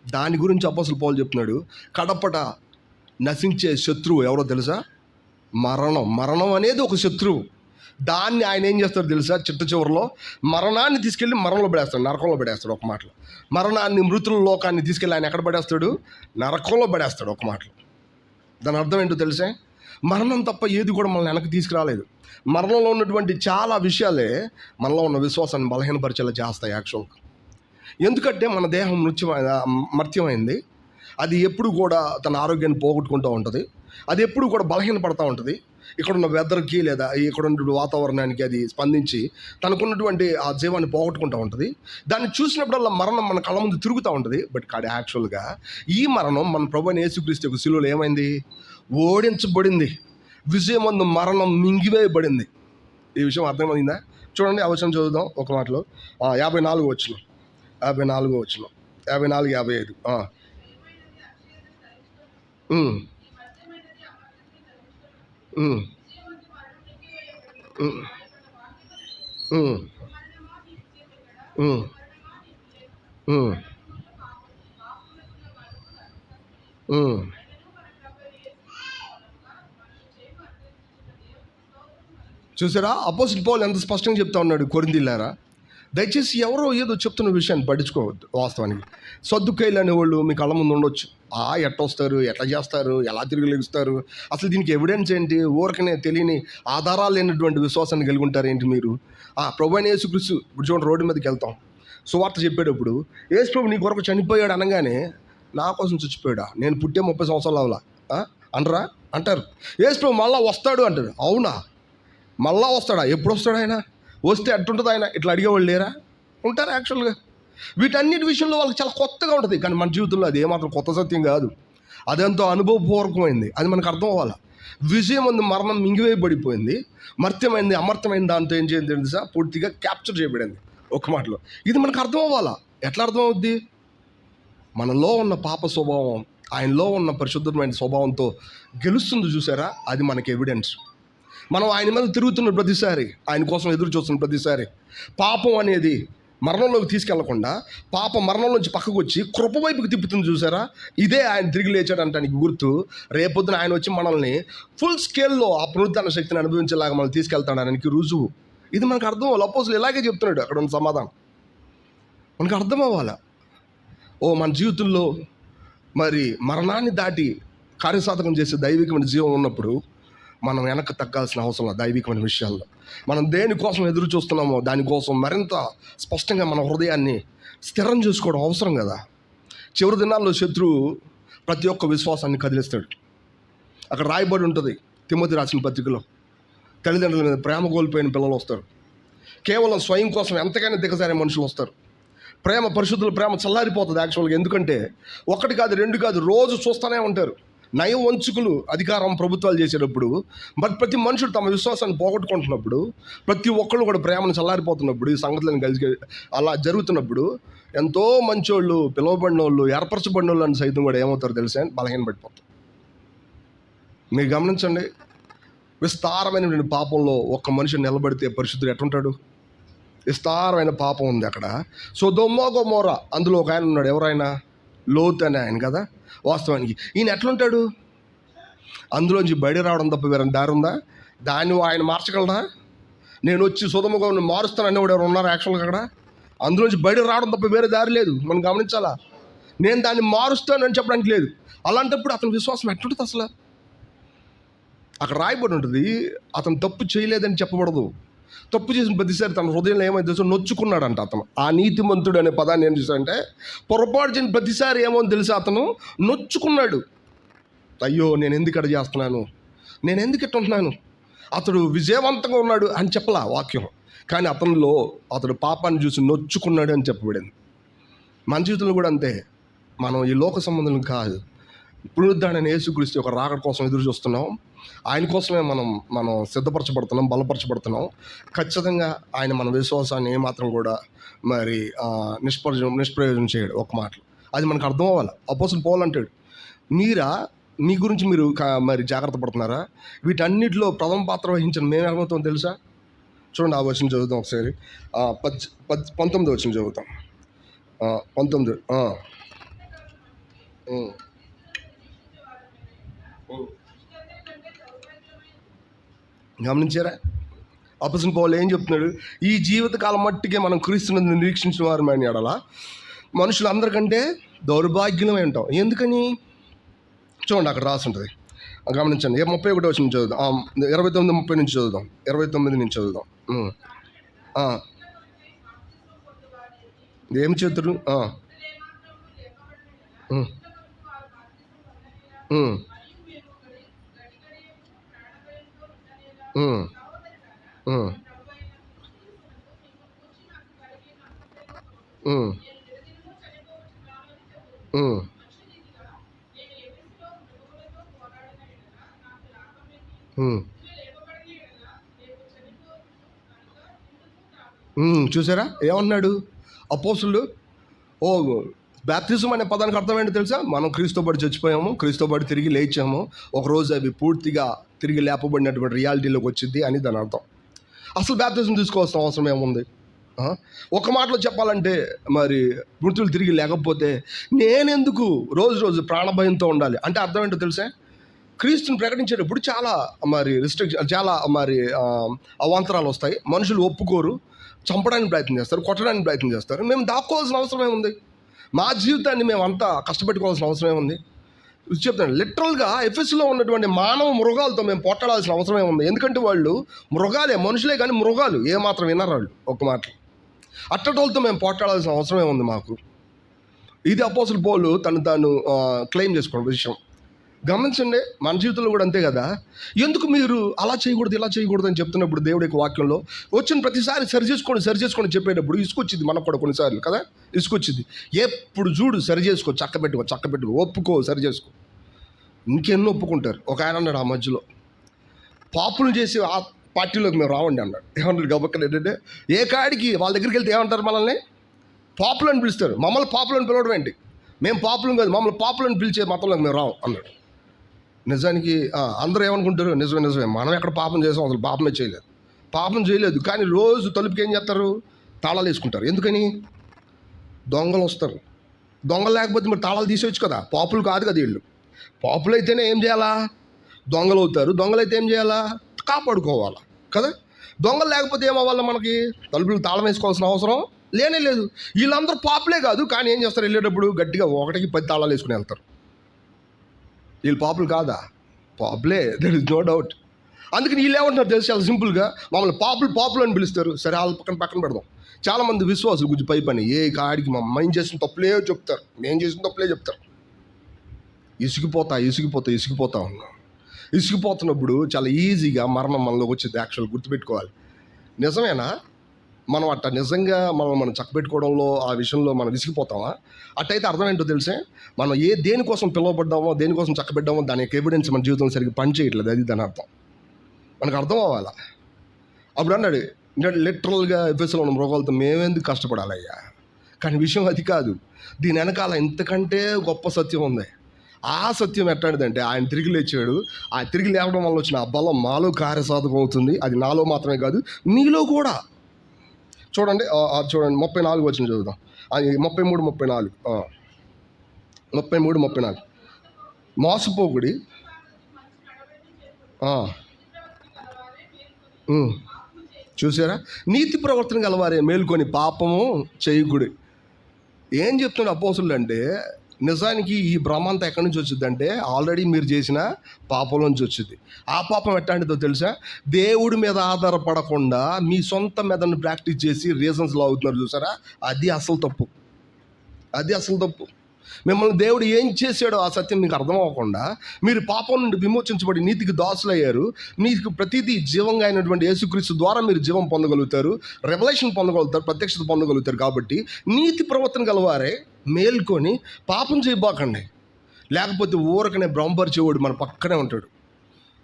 దాని గురించి అపోస్తలుడు పౌలు చెప్తున్నాడు. కడపట నశించే శత్రువు ఎవరో తెలుసా, మరణం అనేది ఒక శత్రువు. దాన్ని ఆయన ఏం చేస్తాడు తెలుసా, చిట్ట చివరిలో మరణాన్ని తీసుకెళ్ళి మరణంలో పడేస్తాడు, నరకంలో పడేస్తాడు. ఒక మాటలో మరణాన్ని, మృతుల లోకాన్ని తీసుకెళ్ళి ఆయన ఎక్కడ పడేస్తాడు, నరకంలో పడేస్తాడు. ఒక మాటలో దాని అర్థం ఏంటో తెలుసా, మరణం తప్ప ఏది కూడా మనల్ని వెనక్కి తీసుకురాలేదు. మరణంలో ఉన్నటువంటి చాలా విషయాలే మనలో ఉన్న విశ్వాసాన్ని బలహీనపరిచేలా చేస్తాయి యాక్చువల్గా. ఎందుకంటే మన దేహం మర్త్యమైంది. అది ఎప్పుడు కూడా తన ఆరోగ్యాన్ని పోగొట్టుకుంటూ ఉంటుంది. అది ఎప్పుడు కూడా బలహీనపడుతూ ఉంటుంది. ఇక్కడున్న వెదర్కి లేదా ఇక్కడున్న వాతావరణానికి అది స్పందించి తనకున్నటువంటి ఆ జీవాన్ని పోగొట్టుకుంటూ ఉంటుంది. దాన్ని చూసినప్పుడల్లా మరణం మన కళ్ళ ముందు తిరుగుతూ ఉంటుంది. బట్ కాదు, యాక్చువల్గా ఈ మరణం మన ప్రభువైన యేసుక్రీస్తు యొక్క శిలువలో ఏమైంది, ఓడించబడింది. విజయమందు మరణం మింగివేయబడింది. ఈ విషయం అర్థమైందా? చూడండి, ఆ వచనం చదువుదాం ఒక మాటలో. 54 వచనం, 54 వచనం, 54, 55. చూసారా, అపోజిట్ పౌలు ఎంత స్పష్టంగా చెప్తా ఉన్నాడు కొరింథీయులారా. దయచేసి ఎవరో ఏదో చెప్తున్న విషయాన్ని పట్టించుకోవద్దు. వాస్తవానికి సద్దుకైలు అనేవాళ్ళు మీ కళ్ళ ముందు ఉండొచ్చు. ఎట్లా వస్తారు, ఎట్లా చేస్తారు, ఎలా తిరిగి లెగుస్తారు, అసలు దీనికి ఎవిడెన్స్ ఏంటి, ఊరికనే తెలియని ఆధారాలు లేనటువంటి విశ్వాసాన్ని కలిగి ఉంటారు ఏంటి మీరు? ప్రభువైన యేసుక్రీస్తు ఇప్పుడు చూడండి, రోడ్డు మీదకి వెళ్తాం, సువార్త చెప్పేటప్పుడు యేసు ప్రభు నీ కొరకు చనిపోయాడు అనగానే నా కోసం చచ్చిపోయాడా, నేను పుట్టే 30 సంవత్సరాలు అవలా అంటారా? అంటారు. యేసు ప్రభు మళ్ళా వస్తాడు అంటారు. అవునా, మళ్ళా వస్తాడా? ఎప్పుడు వస్తాడు ఆయన? వస్తే ఎట్టుంటుంది ఆయన? ఇట్లా అడిగేవాళ్ళు లేరా? ఉంటారు. యాక్చువల్గా వీటన్నిటి విషయంలో వాళ్ళకి చాలా కొత్తగా ఉంటుంది. కానీ మన జీవితంలో అది ఏమాత్రం కొత్త సత్యం కాదు. అదెంతో అనుభవపూర్వకమైంది. అది మనకు అర్థం అవ్వాలి. విజయం ఉంది, మరణం మింగివేయబడిపోయింది. మర్త్యమైంది, అమర్త్యమైంది దాంతో ఏం చేయండి తెలుసా, పూర్తిగా క్యాప్చర్ చేయబడింది ఒక మాటలో. ఇది మనకు అర్థం అవ్వాలా. ఎట్లా అర్థం అవుద్ది? మనలో ఉన్న పాప స్వభావం ఆయనలో ఉన్న పరిశుద్ధమైన స్వభావంతో గెలుస్తుంది చూసారా, అది మనకి ఎవిడెన్స్. మనం ఆయన మీద తిరుగుతున్న ప్రతిసారి, ఆయన కోసం ఎదురు చూస్తున్న ప్రతిసారి పాపం అనేది మరణంలోకి తీసుకెళ్లకుండా పాప మరణం నుంచి పక్కకు వచ్చి కృప వైపుకి తిప్పుతుంది చూసారా, ఇదే ఆయన తిరిగి లేచాడు అంటానికి గుర్తు. రేపొద్దున ఆయన వచ్చి మనల్ని ఫుల్ స్కేల్లో ఆ పునరుద్ధరణ శక్తిని అనుభవించేలాగా మనం తీసుకెళ్తాడానికి రుజువు. ఇది మనకు అర్థం అవ్వాలి. అపోస్తలులు ఇలాగే చెప్తున్నాడు అక్కడ ఉన్న సమాధానం మనకు అర్థం అవ్వాలి. మన జీవితంలో మరి మరణాన్ని దాటి కార్యసాధకం చేసే దైవికమైన జీవం ఉన్నప్పుడు మనం వెనక్కి తగ్గాల్సిన అవసరం లేదు. దైవికమైన విషయాల్లో మనం దేనికోసం ఎదురు చూస్తున్నామో దానికోసం మరింత స్పష్టంగా మన హృదయాన్ని స్థిరం చేసుకోవడం అవసరం కదా. చివరి దినాల్లో శత్రువు ప్రతి ఒక్క విశ్వాసాన్ని కదిలిస్తాడు. అక్కడ రాయబడి ఉంటుంది తిమోతి రాసిన పత్రికలో, తల్లిదండ్రుల మీద ప్రేమ కోల్పోయిన పిల్లలు వస్తారు. కేవలం స్వయం కోసం ఎంతకైనా దిగజారే మనుషులు వస్తారు. ప్రేమ, పరిశుద్ధుల ప్రేమ చల్లారిపోతుంది యాక్చువల్గా. ఎందుకంటే ఒకటి కాదు, రెండు కాదు, రోజు చూస్తూనే ఉంటారు. నయం వంచుకులు అధికారం ప్రభుత్వాలు చేసేటప్పుడు ప్రతి మనుషుడు తమ విశ్వాసాన్ని పోగొట్టుకుంటున్నప్పుడు, ప్రతి ఒక్కళ్ళు కూడా ప్రేమను చల్లారిపోతున్నప్పుడు, ఈ సంగతులను కలిసి అలా జరుగుతున్నప్పుడు ఎంతో మంచోళ్ళు, పిలువబడిన వాళ్ళు, ఏర్పరచబడిన వాళ్ళు అని సైతం కూడా ఏమవుతారు తెలుసా, బలహీన పడిపోతారు. మీరు గమనించండి, విస్తారమైన పాపంలో ఒక్క మనిషి నిలబడితే పరిశుద్ధుడు ఎట్లుంటాడు? విస్తారమైన పాపం ఉంది అక్కడ. సొదొమ గొమొర్రా అందులో ఒక ఆయన ఉన్నాడు. ఎవరైనా? లోతు అనే ఆయన కదా. వాస్తవానికి ఈయన ఎట్లుంటాడు? అందులోంచి బయట రావడం తప్ప వేరే దారి ఉందా? దాన్ని ఆయన మార్చగలరా? నేను వచ్చి సొదొమ గొమొర్రాని మారుస్తానని ఎవరు ఉన్నారు యాక్చువల్గా అక్కడ? అందులోంచి బయట రావడం తప్ప వేరే దారి లేదు. మనం గమనించాలా. నేను దాన్ని మారుస్తానని చెప్పడానికి లేదు. అలాంటప్పుడు అతని విశ్వాసం ఎట్లుంటుంది అసలు? అక్కడ రాయబడి ఉంటుంది, అతను తప్పు చేయలేదని చెప్పబడదు. తప్పు చేసిన ప్రతిసారి తన హృదయంలో ఏమైతే నొచ్చుకున్నాడంట అతను. ఆ నీతిమంతుడు అనే పదాన్ని ఏం చేశాడంటే, పొరపాటు చేసిన ప్రతిసారి ఏమో తెలుసా, అతను నొచ్చుకున్నాడు. అయ్యో నేను ఎందుకు అక్కడ చేస్తున్నాను, నేను ఎందుకు ఇట్లా ఉంటున్నాను. అతడు విజయవంతంగా ఉన్నాడు అని చెప్పలా వాక్యం, కానీ అతడు పాపాన్ని చూసి నొచ్చుకున్నాడు అని చెప్పబడింది. మన జీవితంలో కూడా అంతే. మనం ఈ లోక సంబంధం కాదు, పునరుద్ధరణ యేసుక్రీస్తు యొక్క రాకడ కోసం ఎదురు చూస్తున్నాం. ఆయన కోసమే మనం సిద్ధపరచబడుతున్నాం, బలపరచబడుతున్నాం. ఖచ్చితంగా ఆయన మన విశ్వాసాన్ని ఏమాత్రం కూడా మరి నిష్ప్రయోజనం చేయడు ఒక మాటలు. అది మనకు అర్థం అవ్వాలి. అపోస్తలుడు పౌలు అంటాడు, మీ గురించి మీరు మరి జాగ్రత్త పడుతున్నారా? వీటన్నిటిలో ప్రథమ పాత్ర వహించిన మేము ఏమవుతాం తెలుసా? చూడండి, ఆ వచనం చదువుతాం ఒకసారి. 19వ వచనం చదువుతాం. 19 గమనించారా? అపోస్తలుడు పౌలు ఏం చెప్తున్నాడు? ఈ జీవితకాలం మట్టికే మనం క్రీస్తునందు నిరీక్షించిన వారమని ఎడల మనుషులందరికంటే దౌర్భాగ్యమై ఉంటాం. ఎందుకని? చూడండి, అక్కడ రాసి ఉంటుంది, గమనించండి. 31 వచనం చదువుదాం. 29, 30 నుంచి చదువుదాం. 29 నుంచి చదువుదాం. ఏమి చేతుడు? చూసారా ఏమన్నాడు అపోస్తలుడు? బాప్తిజం అనే పదానికి అర్థం ఏంటో తెలుసా? మనం క్రీస్తుతో పాటు చచ్చిపోయాము, క్రీస్తుతో పాటు తిరిగి లేచాము, ఒకరోజు అవి పూర్తిగా తిరిగి లేపబడినటువంటి రియాలిటీలోకి వచ్చింది అని దాని అర్థం. అసలు బాప్తిజం తీసుకోవాల్సిన అవసరం ఏముంది? ఒక మాటలో చెప్పాలంటే, మరి మృతులు తిరిగి లేకపోతే నేనెందుకు రోజు ప్రాణభయంతో ఉండాలి అంటే అర్థం ఏంటో తెలుసా? క్రీస్తుని ప్రకటించేటప్పుడు చాలా మరి చాలా మరి అవాంతరాలు వస్తాయి. మనుషులు ఒప్పుకోరు, చంపడానికి ప్రయత్నం చేస్తారు, కొట్టడానికి ప్రయత్నం చేస్తారు. మేము దాక్కోవాల్సిన అవసరం ఏముంది? మా జీవితాన్ని మేము అంతా కష్టపెట్టుకోవాల్సిన అవసరం ఏముంది? చెప్తాను, లిటరల్గా ఎఫెస్లో ఉన్నటువంటి మానవ మృగాలతో మేము పోట్లాడాల్సిన అవసరం ఏముంది? ఎందుకంటే వాళ్ళు మృగాలే, మనుషులే కానీ మృగాలు, ఏమాత్రం వినరు వాళ్ళు ఒక మాట. అట్టటోళ్ళతో మేము పోట్లాడాల్సిన అవసరం ఏముంది మాకు? ఇది అపోస్తలుడు పౌలు తాను క్లెయిమ్ చేసుకోవడం విషయం. గమనించండి, మన జీవితంలో కూడా అంతే కదా. ఎందుకు మీరు అలా చేయకూడదు, ఇలా చేయకూడదు అని చెప్తున్నప్పుడు దేవుడి యొక్క వాక్యంలో వచ్చిన ప్రతిసారి సరి చేసుకోండి చెప్పేటప్పుడు ఇసుకొచ్చింది మనకు కూడా కొన్నిసార్లు కదా. ఇసుకొచ్చింది. ఎప్పుడు చూడు సరి చేసుకో, చక్క పెట్టుకో, ఒప్పుకో, సరి చేసుకో. ఇంకెన్నో ఒప్పుకుంటారు. ఒక ఆయన అన్నాడు ఆ మధ్యలో, పాపులు చేసి ఆ పార్టీలోకి మేము రావండి అన్నాడు. ఏమన్నాడు గబక్కన ఏంటంటే, ఏ కాడికి వాళ్ళ దగ్గరికి వెళ్తే ఏమంటారు? మనల్ని పాపులు అని పిలుస్తారు. మమ్మల్ని పాపులు అని పిలవడం ఏంటి? మేము పాపులం కాదు, మమ్మల్ని పాపులు అని పిలిచే మతంలోకి మేము రావు అన్నాడు. నిజానికి అందరూ ఏమనుకుంటారు? నిజమే, మనం ఎక్కడ పాపం చేసాం? అసలు పాపం చేయలేదు. కానీ రోజు తలుపుకి ఏం చేస్తారు? తాళాలు వేసుకుంటారు. ఎందుకని? దొంగలు వస్తారు. దొంగలు లేకపోతే మరి తాళాలు తీసేయచ్చు కదా. పాపులు కాదు కదా వీళ్ళు. పాపులు అయితేనే ఏం చేయాలా? దొంగలు అవుతారు. దొంగలైతే ఏం చేయాలా? కాపాడుకోవాలా కదా. దొంగలు లేకపోతే ఏమవ్వాలి? మనకి తలుపులకు తాళం వేసుకోవాల్సిన అవసరం లేనే లేదు. వీళ్ళందరూ పాపులే కాదు, కానీ ఏం చేస్తారు? వెళ్ళేటప్పుడు గట్టిగా 1కి 10 తాళాలు వేసుకుని వెళ్తారు. వీళ్ళు పాపులు కాదా? పాపులే, దర్ ఇస్ నో డౌట్. అందుకని వీళ్ళు ఏమంటున్నారు తెలుసు? చాలా సింపుల్గా మమ్మల్ని పాపులు అని పిలుస్తారు. సరే, వాళ్ళ పక్కన పెడదాం. చాలామంది విశ్వాసులు గురించి పై పని ఏ కాడికి మేము చేసిన తప్పులే చెప్తారు, మేము చేసిన తప్పులే చెప్తారు. ఇసుకుపోతా ఉన్నాం. ఇసుకుపోతున్నప్పుడు చాలా ఈజీగా మరణం మనలోకి వచ్చింది. యాక్చువల్ గుర్తుపెట్టుకోవాలి. నిజమేనా? మనం అట్ట నిజంగా మనం చక్కబెట్టుకోవడంలో ఆ విషయంలో మనం విసిగిపోతామా? అట్టయితే అర్థం ఏంటో తెలిసే, మనం దేనికోసం పిలువబడ్డామో, దేనికోసం చక్కబెట్టామో దాని యొక్క ఎవిడెన్స్ మన జీవితంలో సరిగ్గా పనిచేయట్లేదు. అది దాని అర్థం. మనకు అర్థం అవ్వాలా. అప్పుడు అన్నాడు, లిటరల్గా ఎఫెస్లో ఉన్న మృగాలతో మేమెందుకు కష్టపడాలయ్యా? కానీ విషయం అది కాదు. దీని వెనకాల ఇంతకంటే గొప్ప సత్యం ఉంది. ఆ సత్యం ఎట్లాంటిదంటే, ఆయన తిరిగి లేచాడు. ఆ తిరిగి లేవడం వల్ల వచ్చిన ఆ బలం మాలో కార్యసాధకం అవుతుంది. అది నాలో మాత్రమే కాదు, నీలో కూడా. చూడండి 34 వచ్చిన చదువుదాం. 33-34 మోసపోకుడి. చూసారా? నీతి ప్రవర్తన గలవారే మేలుకొని పాపము చేయకుడి. ఏం చెప్తున్నాడు అపోస్తులు అంటే, నిజానికి ఈ భ్రమంతా ఎక్కడి నుంచి వచ్చిందంటే ఆల్రెడీ మీరు చేసిన పాపం నుంచి వచ్చింది. ఆ పాపం ఎట్లాంటిదో తెలుసా? దేవుడి మీద ఆధారపడకుండా మీ సొంత మెదడుని ప్రాక్టీస్ చేసి రీజన్స్లో అవుతున్నారు. చూసారా? అది అసలు తప్పు. మిమ్మల్ని దేవుడు ఏం చేశాడో ఆ సత్యం మీకు అర్థం అవ్వకుండా మీరు పాపం నుండి విమోచించబడి నీతికి దాసులయ్యారు. మీకు ప్రతిదీ జీవంగా అయినటువంటి యేసుక్రీస్తు ద్వారా మీరు జీవం పొందగలుగుతారు, రెవల్యూషన్ పొందగలుగుతారు, ప్రత్యక్షత పొందగలుగుతారు. కాబట్టి నీతి ప్రవర్తన గలవారే మేల్కొని పాపం చేయబాకండి. లేకపోతే ఊరకనే భ్రమపరిచేవాడు మన పక్కనే ఉంటాడు.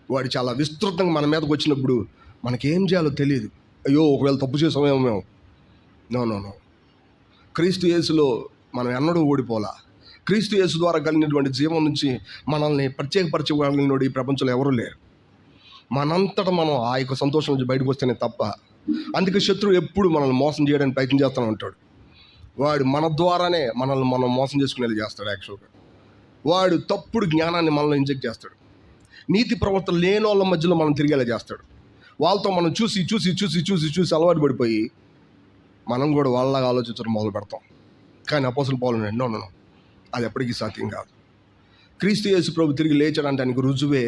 వాడు చాలా విస్తృతంగా మన మీదకి వచ్చినప్పుడు మనకేం చేయాలో తెలియదు. అయ్యో, ఒకవేళ తప్పు చేసామేమో మేము. నో. క్రీస్తు యేసులో మనం ఎన్నడూ ఓడిపోలా. క్రీస్తు యేసు ద్వారా కలిగినటువంటి జీవం నుంచి మనల్ని ప్రత్యేకపరచగలిగినోడు ఈ ప్రపంచంలో ఎవరూ లేరు. మనంతటా మనం ఆ యొక్క సంతోషం నుంచి బయటకు వస్తేనే తప్ప. అందుకే శత్రువు ఎప్పుడు మనల్ని మోసం చేయడానికి ప్రయత్నం చేస్తూనే ఉంటాడు. వాడు మన ద్వారానే మనల్ని మనం మోసం చేసుకునేలా చేస్తాడు. యాక్చువల్గా వాడు తప్పుడు జ్ఞానాన్ని మనలో ఇంజెక్ట్ చేస్తాడు. నీతి ప్రవర్తన లేని వాళ్ళ మధ్యలో మనం తిరిగేలా చేస్తాడు. వాళ్ళతో మనం చూసి అలవాటు పడిపోయి మనం కూడా వాళ్ళలాగా ఆలోచించడం మొదలు పెడతాం. కానీ అపోస్తలుడు పౌలు నో, అది ఎప్పటికీ సాధ్యం కాదు. క్రీస్తు యేసు ప్రభు తిరిగి లేచడానికి రుజువే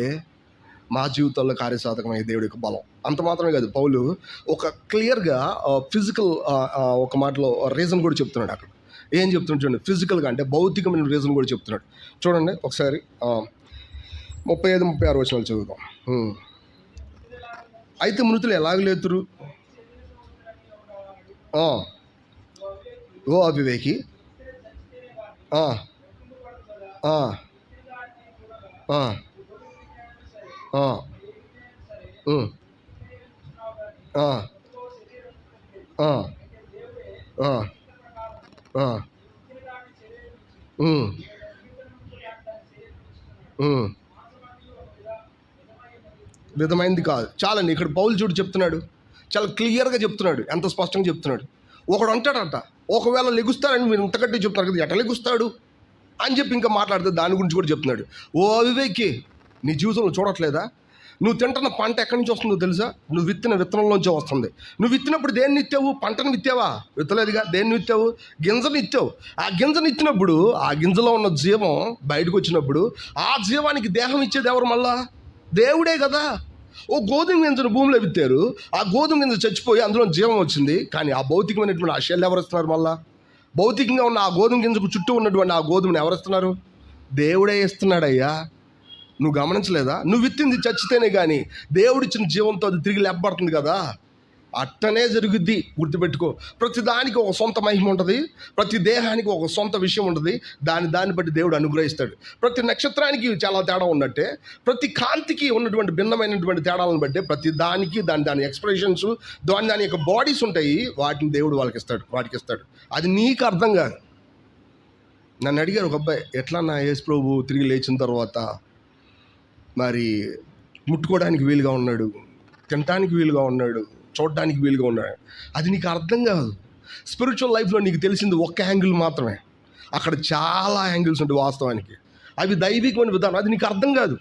మా జీవితంలో కార్యసాధకమైన దేవుడి యొక్క బలం. అంత మాత్రమే కాదు, పౌలు ఒక క్లియర్గా ఫిజికల్ ఒక మాటలో రీజన్ కూడా చెప్తున్నాడు. అక్కడ ఏం చెప్తున్నాడు చూడండి. ఫిజికల్గా అంటే భౌతికమైన రీజన్ కూడా చెప్తున్నాడు. చూడండి ఒకసారి 35-36 వచనాలు చదువుదాం. అయితే మృతులు ఎలాగ లేతురు? ఓ అవివేకి, విధమైంది కాదు. చాలండి. ఇక్కడ పౌలు చూడు చెప్తున్నాడు, చాలా క్లియర్గా చెప్తున్నాడు, ఎంత స్పష్టంగా చెప్తున్నాడు. ఒకడు అంటాడంట, ఒకవేళ లెగుస్తాడని మీరు ఇంతకంటే చెప్తున్నారు కదా, ఎట్లా లెగుస్తాడు అని చెప్పి ఇంకా మాట్లాడితే దాని గురించి కూడా చెప్తున్నాడు. ఓ అవివేకి, నీ జీవితంలో చూడట్లేదా? నువ్వు తింటున్న పంట ఎక్కడి నుంచి వస్తుందో తెలుసా? నువ్వు విత్తిన విత్తనంలోంచే వస్తుంది. నువ్వు విత్తినప్పుడు దేన్ని ఇచ్చావు? పంటను విత్తావా? విత్తలేదుగా. దేన్ని విత్తావు? గింజను ఇచ్చావు. ఆ గింజను ఇచ్చినప్పుడు ఆ గింజలో ఉన్న జీవం బయటకు వచ్చినప్పుడు ఆ జీవానికి దేహం ఇచ్చేది ఎవరు? మళ్ళా దేవుడే కదా. ఓ గోధుమ గింజను భూమిలో విత్తారు, ఆ గోధుమ గింజ చచ్చిపోయి అందులో జీవం వచ్చింది. కానీ ఆ భౌతికమైనటువంటి ఆ షెల్ ఎవరు ఇస్తున్నారు? మళ్ళా భౌతికంగా ఉన్న ఆ గోధుమ గింజకు చుట్టూ ఉన్నటువంటి ఆ గోధుమను ఎవరు ఇస్తున్నారు? దేవుడే ఇస్తున్నాడయ్యా. నువ్వు గమనించలేదా? నువ్వు విత్తింది చచ్చితేనే కానీ దేవుడిచ్చిన జీవంతో అది తిరిగి లేపబడుతుంది కదా. అట్టనే జరుగుద్ది, గుర్తుపెట్టుకో. ప్రతి దానికి ఒక సొంత మహిమ ఉంటుంది, ప్రతి దేహానికి ఒక సొంత విషయం ఉంటుంది. దాన్ని బట్టి దేవుడు అనుగ్రహిస్తాడు. ప్రతి నక్షత్రానికి చాలా తేడా ఉన్నట్టే ప్రతి కాంతికి ఉన్నటువంటి భిన్నమైనటువంటి తేడాలను బట్టి ప్రతి దానికి దాని ఎక్స్ప్రెషన్స్, దాని యొక్క బాడీస్ ఉంటాయి. వాటిని దేవుడు వాటికి ఇస్తాడు. అది నీకు అర్థం కాదు. నన్ను అడిగారు ఒక అబ్బాయి, ఎట్లా నా యేసు ప్రభు తిరిగి లేచిన తర్వాత మరి ముట్టుకోవడానికి వీలుగా ఉన్నాడు, తినడానికి వీలుగా ఉన్నాడు, చూడడానికి వీలుగా ఉన్నాడు. అది నీకు అర్థం కాదు. స్పిరిచువల్ లైఫ్లో నీకు తెలిసింది ఒక్క యాంగిల్ మాత్రమే. అక్కడ చాలా యాంగిల్స్ ఉంటాయి వాస్తవానికి. అవి దైవికమైన విధానం. అది నీకు అర్థం కాదు.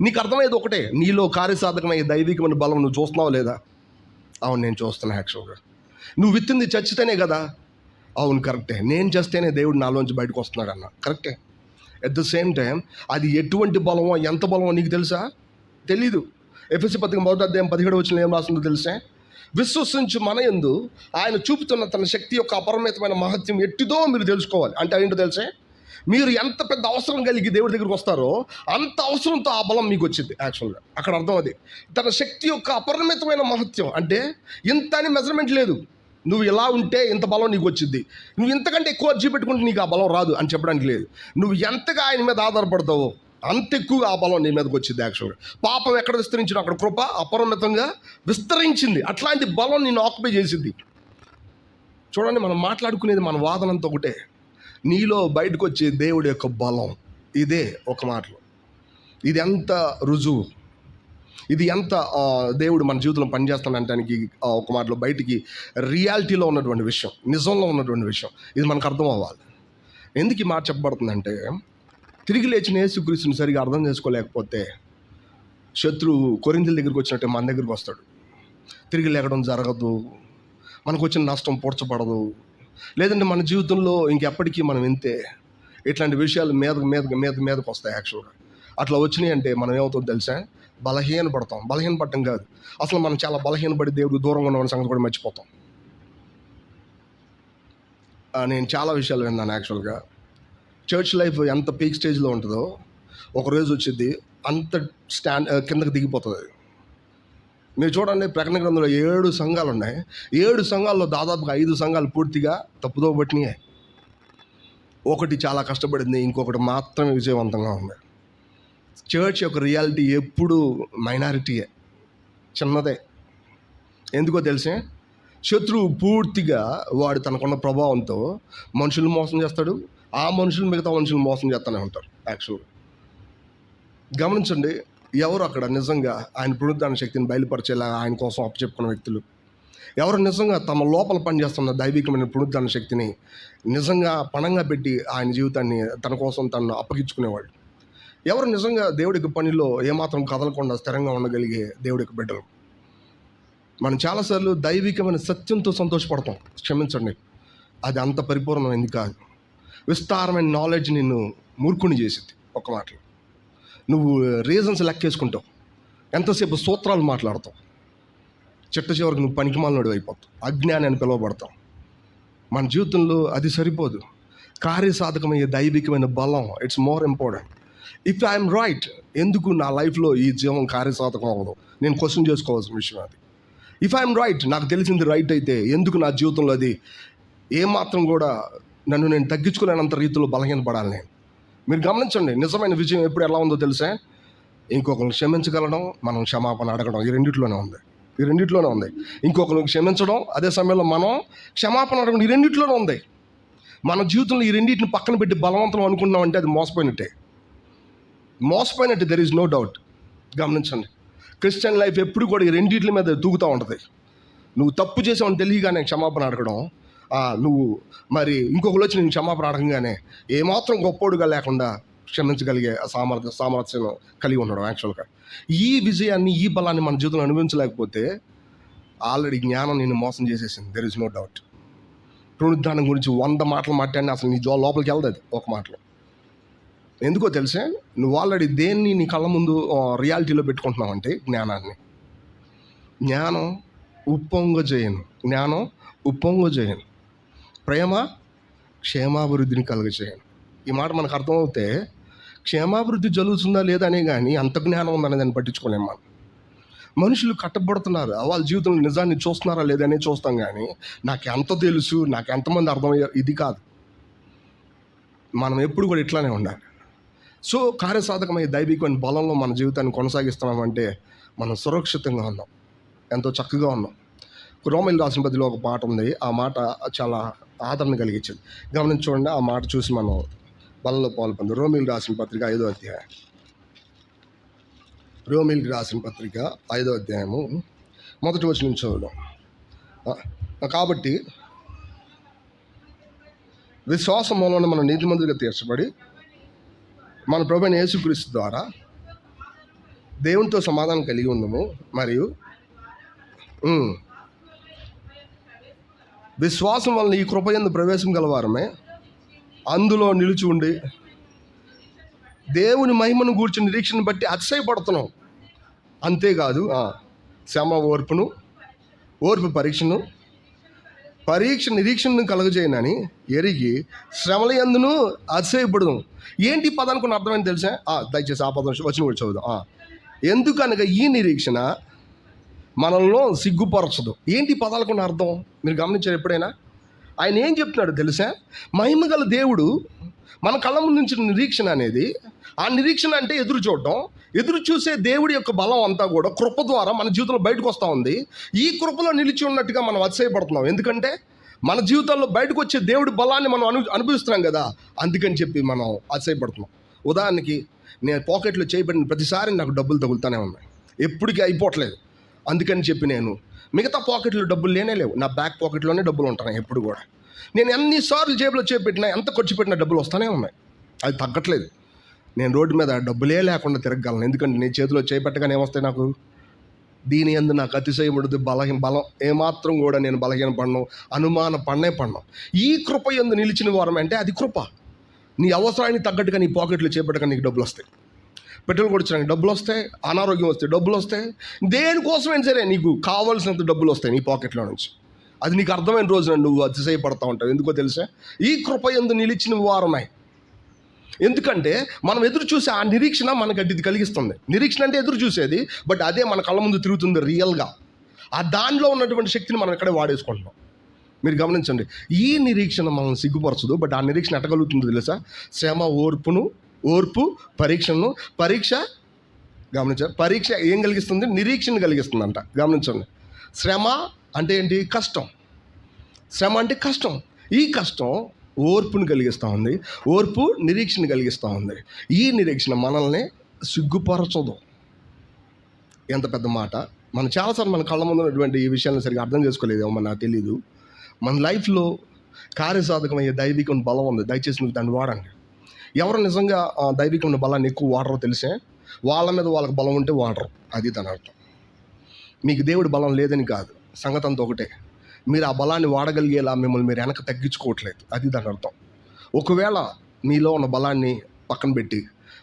నీకు అర్థమయ్యేది ఒకటే, నీలో కార్యసాధకమయ్యే దైవికమైన బలం నువ్వు చూస్తున్నావు లేదా? అవును, నేను చూస్తున్నా. యాక్చువల్గా నువ్వు విత్తింది చచ్చితేనే కదా. అవును, కరెక్టే. నేను చేస్తేనే దేవుడు నాలోంచి బయటకు వస్తున్నాడు అన్న, కరెక్టే. ఎట్ ద సేమ్ టైం అది ఎటువంటి బలమో ఎంత బలమో నీకు తెలుసా? తెలీదు. ఎఫెసీ పత్రిక 1:17 ఏం రాస్తుందో తెలుసా? విశ్వసించు మన యందు ఆయన చూపుతున్న తన శక్తి యొక్క అపరిమితమైన మహత్యం ఎట్టిదో మీరు తెలుసుకోవాలి. అంటే ఏంటో తెలుసా? మీరు ఎంత పెద్ద అవసరం కలిగి దేవుడి దగ్గరికి వస్తారో అంత అవసరంతో ఆ బలం మీకు వచ్చింది. యాక్చువల్గా అక్కడ అర్థం అది. తన శక్తి యొక్క అపరిమితమైన మహత్యం అంటే ఇంత అని మెజర్మెంట్ లేదు. నువ్వు ఎలా ఉంటే ఇంత బలం నీకు వచ్చింది, నువ్వు ఇంతకంటే ఎక్కువ అర్జీ పెట్టుకుంటే నీకు ఆ బలం రాదు అని చెప్పడానికి లేదు. నువ్వు ఎంతగా ఆయన మీద ఆధారపడతావో అంత ఎక్కువగా ఆ బలం నీ మీదకి వచ్చింది. యాక్చువల్గా పాపం ఎక్కడ విస్తరించిందో అక్కడ కృప అపరిమితంగా విస్తరించింది. అట్లాంటి బలం నిన్ను ఆక్యుపై చేసింది. చూడండి, మనం మాట్లాడుకునేది మన వాదనంతా ఒకటే. నీలో బయటకు వచ్చే దేవుడి యొక్క బలం ఇదే. ఒక మాటలో ఇది ఎంత రుజువు, ఇది ఎంత దేవుడు మన జీవితంలో పనిచేస్తానంటానికి ఒక మాటలో బయటికి రియాలిటీలో ఉన్నటువంటి విషయం, నిజంలో ఉన్నటువంటి విషయం ఇది మనకు అర్థం అవ్వాలి. ఎందుకు ఈ మాట చెప్పబడుతుందంటే, తిరిగి లేచిన యేసుక్రీస్తుని సరిగా అర్థం చేసుకోలేకపోతే శత్రువు కొరింథీయుల దగ్గరికి వచ్చినట్టే మన దగ్గరికి వస్తాడు. తిరిగి లేకడం జరగదు, మనకు వచ్చిన నష్టం పూడ్చబడదు, లేదంటే మన జీవితంలో ఇంకెప్పటికీ మనం ఇంతే, ఇట్లాంటి విషయాలు మీదకు వస్తాయి. యాక్చువల్గా అట్లా వచ్చినాయి అంటే మనం ఏమవుతుందో తెలుసా? బలహీనపడతాం. బలహీనపడటం కాదు, అసలు మనం చాలా బలహీనపడి దేవుడు దూరంగా ఉన్న సంగతి కూడా మర్చిపోతాం. నేను చాలా విషయాలు విన్నాను. యాక్చువల్గా చర్చ్ లైఫ్ ఎంత పీక్ స్టేజ్లో ఉంటుందో ఒకరోజు వచ్చింది అంత కిందకి దిగిపోతుంది. మీరు చూడండి, ప్రకటన గ్రంథంలో 7 సంఘాలు ఉన్నాయి. 7 సంఘాల్లో దాదాపుగా 5 సంఘాలు పూర్తిగా తప్పుదో పట్టినాయి. ఒకటి చాలా కష్టపడింది, ఇంకొకటి మాత్రమే విజయవంతంగా ఉంది. చర్చ్ యొక్క రియాలిటీ ఎప్పుడు మైనారిటీయే, చిన్నదే. ఎందుకో తెలిసే? శత్రువు పూర్తిగా వాడు తనకున్న ప్రభావంతో మనుషులు మోసం చేస్తాడు, ఆ మనుషులు మిగతా మనుషులు మోసం చేస్తూనే ఉంటారు. యాక్చువల్గా గమనించండి, ఎవరు అక్కడ నిజంగా ఆయన పునరుద్ధరణ శక్తిని బయలుపరిచేలా ఆయన కోసం అప్పచెప్పుకున్న వ్యక్తులు ఎవరు? నిజంగా తమ లోపల పనిచేస్తున్న దైవికమైన పునరుద్ధరణ శక్తిని నిజంగా పణంగా పెట్టి ఆయన జీవితాన్ని తన కోసం తను అప్పగించుకునేవాళ్ళు ఎవరు? నిజంగా దేవుడికి పనిలో ఏమాత్రం కదలకుండా స్థిరంగా ఉండగలిగే దేవుడికి బిడ్డలు. మనం చాలాసార్లు దైవికమైన సత్యంతో సంతోషపడతాం. క్షమించండి, అది అంత పరిపూర్ణమైంది కాదు. విస్తారమైన నాలెడ్జ్ నిన్ను మూర్ఖుని చేసింది. ఒక మాటలో నువ్వు రీజన్స్ లెక్కేసుకుంటావు, ఎంతసేపు సూత్రాలు మాట్లాడతావు, చిట్ట చివరికి నువ్వు పనికిమాలినోడు అయిపోతావు, అజ్ఞాని అని పిలువబడతావు. మన జీవితంలో అది సరిపోదు. కార్యసాధకమయ్యే దైవికమైన బలం it's more important. If I'm right, ఎందుకు నా లైఫ్లో ఈ జీవం కార్యసాధకం అవ్వదు? నేను క్వశ్చన్ చేసుకోవాల్సిన విషయం అది. ఇఫ్ ఐఎమ్ రైట్, నాకు తెలిసింది రైట్ అయితే ఎందుకు నా జీవితంలో అది ఏమాత్రం కూడా నన్ను నేను తగ్గించుకునేంత రీతిలో బలహీనపడాలి నేను? మీరు గమనించండి, నిజమైన విజయం ఎప్పుడు ఎలా ఉందో తెలుసా? ఇంకొకరిని క్షమించగలడం, మనం క్షమాపణ అడగడం, ఈ రెండిట్లోనే ఉంది. ఇంకొకరిని క్షమించడం, అదే సమయంలో మనం క్షమాపణ అడగడం, ఈ రెండిట్లోనే ఉంది. మన జీవితంలో ఈ రెండింటిని పక్కన పెట్టి బలవంతం అనుకున్నామంటే అది మోసపోయినట్టే. There is no doubt. గమనించండి, క్రిస్టియన్ లైఫ్ ఎప్పుడు కూడా ఈ రెండింటి మీద తూగుతూ ఉంటుంది. నువ్వు తప్పు చేసావని తెలియగానే క్షమాపణ అడగడం, నువ్వు మరి ఇంకొకరు వచ్చి నేను క్షమాపణ అడగంగానే ఏమాత్రం గొప్పోడుగా లేకుండా క్షమించగలిగే సామర్థ్యం కలిగి ఉండడం. యాక్చువల్గా ఈ విజయాన్ని, ఈ బలాన్ని మన జీవితంలో అనుభవించలేకపోతే ఆల్రెడీ జ్ఞానం నిన్ను మోసం చేసేసింది. There is no doubt. పునరుద్ధానం గురించి 100 మాటలు మాట్లాడినా అసలు నీ లోపలికి వెళ్ళదు అది ఒక మాటలో. ఎందుకో తెలిసే, నువ్వు ఆల్రెడీ దేన్ని నీ కళ్ళ ముందు రియాలిటీలో పెట్టుకుంటున్నావు అంటే జ్ఞానాన్ని. జ్ఞానం ఉప్పొంగజేయను, జ్ఞానం ఉప్పొంగజేయను, ప్రేమ క్షేమాభివృద్ధిని కలుగజేయను. ఈ మాట మనకు అర్థమవుతే క్షేమాభివృద్ధి జరుగుతుందా లేదా అనే కానీ అంత జ్ఞానం ఉందనే దాన్ని పట్టించుకోలేం మనం. మనుషులు కట్టబడుతున్నారు, వాళ్ళ జీవితంలో నిజాన్ని చూస్తున్నారా లేదనే చూస్తాం, కానీ నాకు ఎంత తెలుసు, నాకు ఎంతమంది అర్థమయ్యారు, ఇది కాదు. మనం ఎప్పుడు కూడా ఇట్లానే ఉండాలి. సో కార్యసాధకమైన దైవికమైన బలంలో మన జీవితాన్ని కొనసాగిస్తున్నామంటే మనం సురక్షితంగా ఉన్నాం, ఎంతో చక్కగా ఉన్నాం. రోమీయులకు రాసిన పత్రికలో ఒక మాట ఉంది, ఆ మాట చాలా ఆదరణ కలిగించింది. గమనించి చూడండి, ఆ మాట చూసి మనం బలంలో పాల్పొందాం. రోమీయులకు రాసిన పత్రిక 5వ అధ్యాయం, రోమీయులకు రాసిన పత్రిక 5వ అధ్యాయము 1వ వచనం చదువుదాం. కాబట్టి విశ్వాసం మూలన మనం నీతిమంతులుగా తీర్చబడి మన ప్రభువైన యేసుక్రీస్తు ద్వారా దేవునితో సమాధానం కలిగి ఉందము. మరియు విశ్వాసం వలన ఈ కృపయందు ప్రవేశం గలవారమే అందులో నిలిచి ఉండి దేవుని మహిమను గూర్చిన నిరీక్షను బట్టి అతిశయపడుతున్నాం. అంతేకాదు శ్రమ ఓర్పు పరీక్ష నిరీక్షణను కలగజేయనని ఎరిగి శ్రమల యందును అతిశయపడదాం. ఏంటి పదానికి కొన్ని అర్థమైంది తెలుసా? దయచేసి ఆ పదం వచ్చిన కూడా చదువుదాం. ఎందుకనగా ఈ నిరీక్షణ మనల్ని సిగ్గుపరచదు. ఏంటి పదాలకు ఉన్న అర్థం మీరు గమనించారు ఎప్పుడైనా? ఆయన ఏం చెప్తున్నాడు తెలుసా? మహిమ గల దేవుడు మన కళ్ళ ముందు నుంచి నిరీక్షణ అనేది, ఆ నిరీక్షణ అంటే ఎదురు చూసే దేవుడి యొక్క బలం అంతా కూడా కృప ద్వారా మన జీవితంలో బయటకు వస్తూ ఉంది. ఈ కృపలో నిలిచి ఉన్నట్టుగా మనం అతిశయపడుతున్నాం. ఎందుకంటే మన జీవితంలో బయటకు వచ్చే దేవుడి బలాన్ని మనం అనుభవిస్తున్నాం కదా, అందుకని చెప్పి మనం అతిశయపడుతున్నాం. ఉదాహరణకి, నేను పాకెట్లో చేయబడిన ప్రతిసారి నాకు డబ్బులు తగులుతూనే ఉన్నాయి, ఎప్పటికీ అయిపోవట్లేదు. అందుకని చెప్పి నేను మిగతా పాకెట్లో డబ్బులు లేవు, నా బ్యాక్ పాకెట్లోనే డబ్బులు ఉంటున్నాయి ఎప్పుడు కూడా. నేను ఎన్నిసార్లు జేబులో చేపెట్టినా, ఎంత ఖర్చు పెట్టినా డబ్బులు వస్తూనే ఉన్నాయి, అది తగ్గట్లేదు. నేను రోడ్డు మీద డబ్బులే లేకుండా తిరగగలను, ఎందుకంటే నేను చేతిలో చేపెట్టగానే ఏమొస్తాయి నాకు? దీని యందు నాకు అతిశయముడు బలం ఏమాత్రం కూడా నేను బలహీన పడను, అనుమాన పడను. ఈ కృప యందు నిలిచిన వారం అంటే అది కృప. నీ అవసరానికి తగ్గట్టుగా నీ పాకెట్లో చేపట్టగా నీకు డబ్బులు వస్తాయి, పెట్రోల్ కొట్టడానికి డబ్బులు వస్తాయి, అనారోగ్యం వస్తాయి డబ్బులు వస్తాయి, దేనికోసమైనా సరే నీకు కావాల్సినంత డబ్బులు వస్తాయి నీ పాకెట్లో నుంచి. అది నీకు అర్థమైన రోజున నువ్వు అతిశయపడతా ఉంటావు. ఎందుకో తెలుసా? ఈ కృప యందు నిలిచిన వారమై. ఎందుకంటే మనం ఎదురు చూసే ఆ నిరీక్షణ మనకు అది కలిగిస్తుంది. నిరీక్షణ అంటే ఎదురు చూసేది, బట్ అదే మన కళ్ళ ముందు తిరుగుతుంది రియల్గా. ఆ దానిలో ఉన్నటువంటి శక్తిని మనం ఇక్కడే వాడేసుకుంటున్నాం. మీరు గమనించండి, ఈ నిరీక్షణ మనం సిగ్గుపరచదు, బట్ ఆ నిరీక్షణ ఎట్టగలుగుతుందో తెలుసా? శ్రమ ఓర్పు పరీక్ష గమనించారు. పరీక్ష ఏం కలిగిస్తుంది? నిరీక్షణ కలిగిస్తుందంట. గమనించండి, శ్రమ అంటే ఏంటి? కష్టం. శ్రమ అంటే కష్టం. ఈ కష్టం ఓర్పుని కలిగిస్తూ ఉంది, ఓర్పు నిరీక్షణ కలిగిస్తూ ఉంది. ఈ నిరీక్షణ మనల్ని సిగ్గుపరచదు. ఎంత పెద్ద మాట! మనం చాలాసార్లు మన కళ్ళ ముందు ఉన్నటువంటి ఈ విషయాలను సరిగ్గా అర్థం చేసుకోలేదేమో, నాకు తెలీదు. మన లైఫ్లో కార్యసాధకమయ్యే దైవికమైన బలం ఉంది, దయచేసి నువ్వు దాన్ని వాడండి. ఎవరు నిజంగా దైవికమైన బలాన్ని ఎక్కువ వాడరో తెలిసే? వాళ్ళ మీద వాళ్ళకి బలం ఉంటే వాడరు, అది దాని అర్థం. మీకు దేవుడి బలం లేదని కాదు, సంగతి అంతా ఒకటే. మీరు ఆ బలాన్ని వాడగలిగేలా మిమ్మల్ని మీరు వెనక తగ్గించుకోవట్లేదు, అది దాని అర్థం. ఒకవేళ మీలో ఉన్న బలాన్ని పక్కన పెట్టి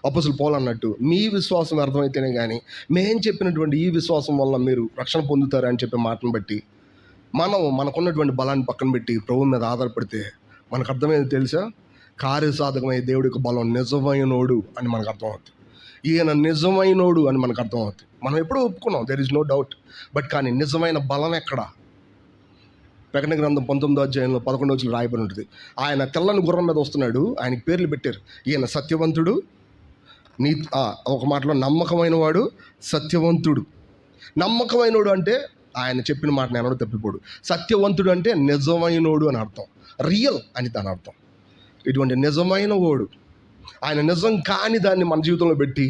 అపోస్తలుడు పౌలు అన్నట్టు మీ విశ్వాసం అర్థమైతేనే కానీ మేము చెప్పినటువంటి ఈ విశ్వాసం వల్ల మీరు రక్షణ పొందుతారు అని చెప్పే మాటను బట్టి మనకున్నటువంటి బలాన్ని పక్కన పెట్టి ప్రభువు మీద ఆధారపడితే మనకు అర్థమైంది తెలుసా? కార్యసాధకమైన దేవుడి యొక్క బలం నిజమైనోడు అని మనకు అర్థమవుతుంది. ఈయన నిజమైనోడు అని మనకు అర్థమవుతుంది. మనం ఎప్పుడూ ఒప్పుకున్నాం, there is no doubt. But కానీ నిజమైన బలం ఎక్కడ? ప్రకటన గ్రంథం 19వ అధ్యాయంలో 11వ వచనంలో రాయబడి ఉంటుంది. ఆయన తెల్లని గుర్రం మీద వస్తున్నాడు, ఆయనకి పేర్లు పెట్టారు. ఈయన సత్యవంతుడు, ఒక మాటలో నమ్మకమైన వాడు, సత్యవంతుడు. నమ్మకమైనోడు అంటే ఆయన చెప్పిన మాట నేను తప్పిపోడు. సత్యవంతుడు అంటే నిజమైనోడు అని అర్థం, రియల్ అని దాని అర్థం. ఇటువంటి నిజమైన వాడు, ఆయన నిజం కాని దాన్ని మన జీవితంలో పెట్టి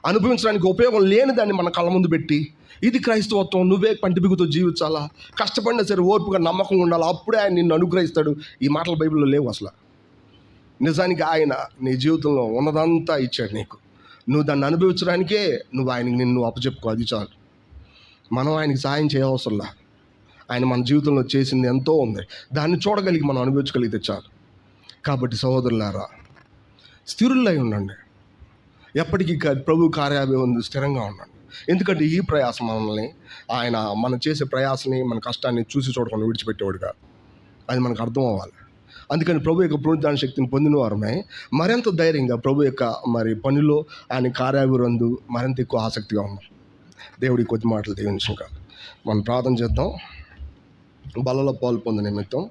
అనుభవించడానికి ఉపయోగం లేని దాన్ని మన కళ్ళ ముందు పెట్టి, ఇది క్రైస్తవత్వం, నువ్వే పంటిబిగుతో జీవించాలా, కష్టపడినా సరే ఓర్పుగా నమ్మకంగా ఉండాలా, అప్పుడే ఆయన నిన్ను అనుగ్రహిస్తాడు. ఈ మాటలు బైబిల్లో లేవు అసలు. నిజానికి ఆయన నీ జీవితంలో ఉన్నదంతా ఇచ్చాడు నీకు. నువ్వు దాన్ని అనుభవించడానికే నువ్వు ఆయనకి నిన్ను అప్పచెప్పుకో, అది చాలు. మనం ఆయనకి సహాయం చేయవసరంలా. ఆయన మన జీవితంలో చేసింది ఎంతో ఉంది, దాన్ని చూడగలిగి మనం అనుభవించగలిగితే చాలు. కాబట్టి సహోదరులారా, స్థిరులై ఉండండి. ఎప్పటికీ ప్రభు కార్యాభివంది స్థిరంగా ఉండండి. ఎందుకంటే ఈ ప్రయాసం మనల్ని, ఆయన మనం చేసే ప్రయాసని, మన కష్టాన్ని చూసి చూడకుండా విడిచిపెట్టేవాడు కాదు. అది మనకు అర్థం అవ్వాలి. అందుకని ప్రభు యొక్క పునరుద్ధాన శక్తిని పొందిన వారమే మరింత ధైర్యంగా ప్రభు యొక్క పనిలో ఆయన కార్యాభివృందు మరింత ఎక్కువ ఆసక్తిగా ఉన్నాం. దేవుడి కొద్ది మాటలు దీవించం కాదు. మనం ప్రార్థన చేద్దాం. బలలో పాలు పొందే నిమిత్తం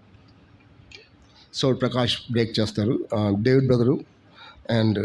సౌర్ ప్రకాష్ బ్రేక్ చేస్తారు. David brother and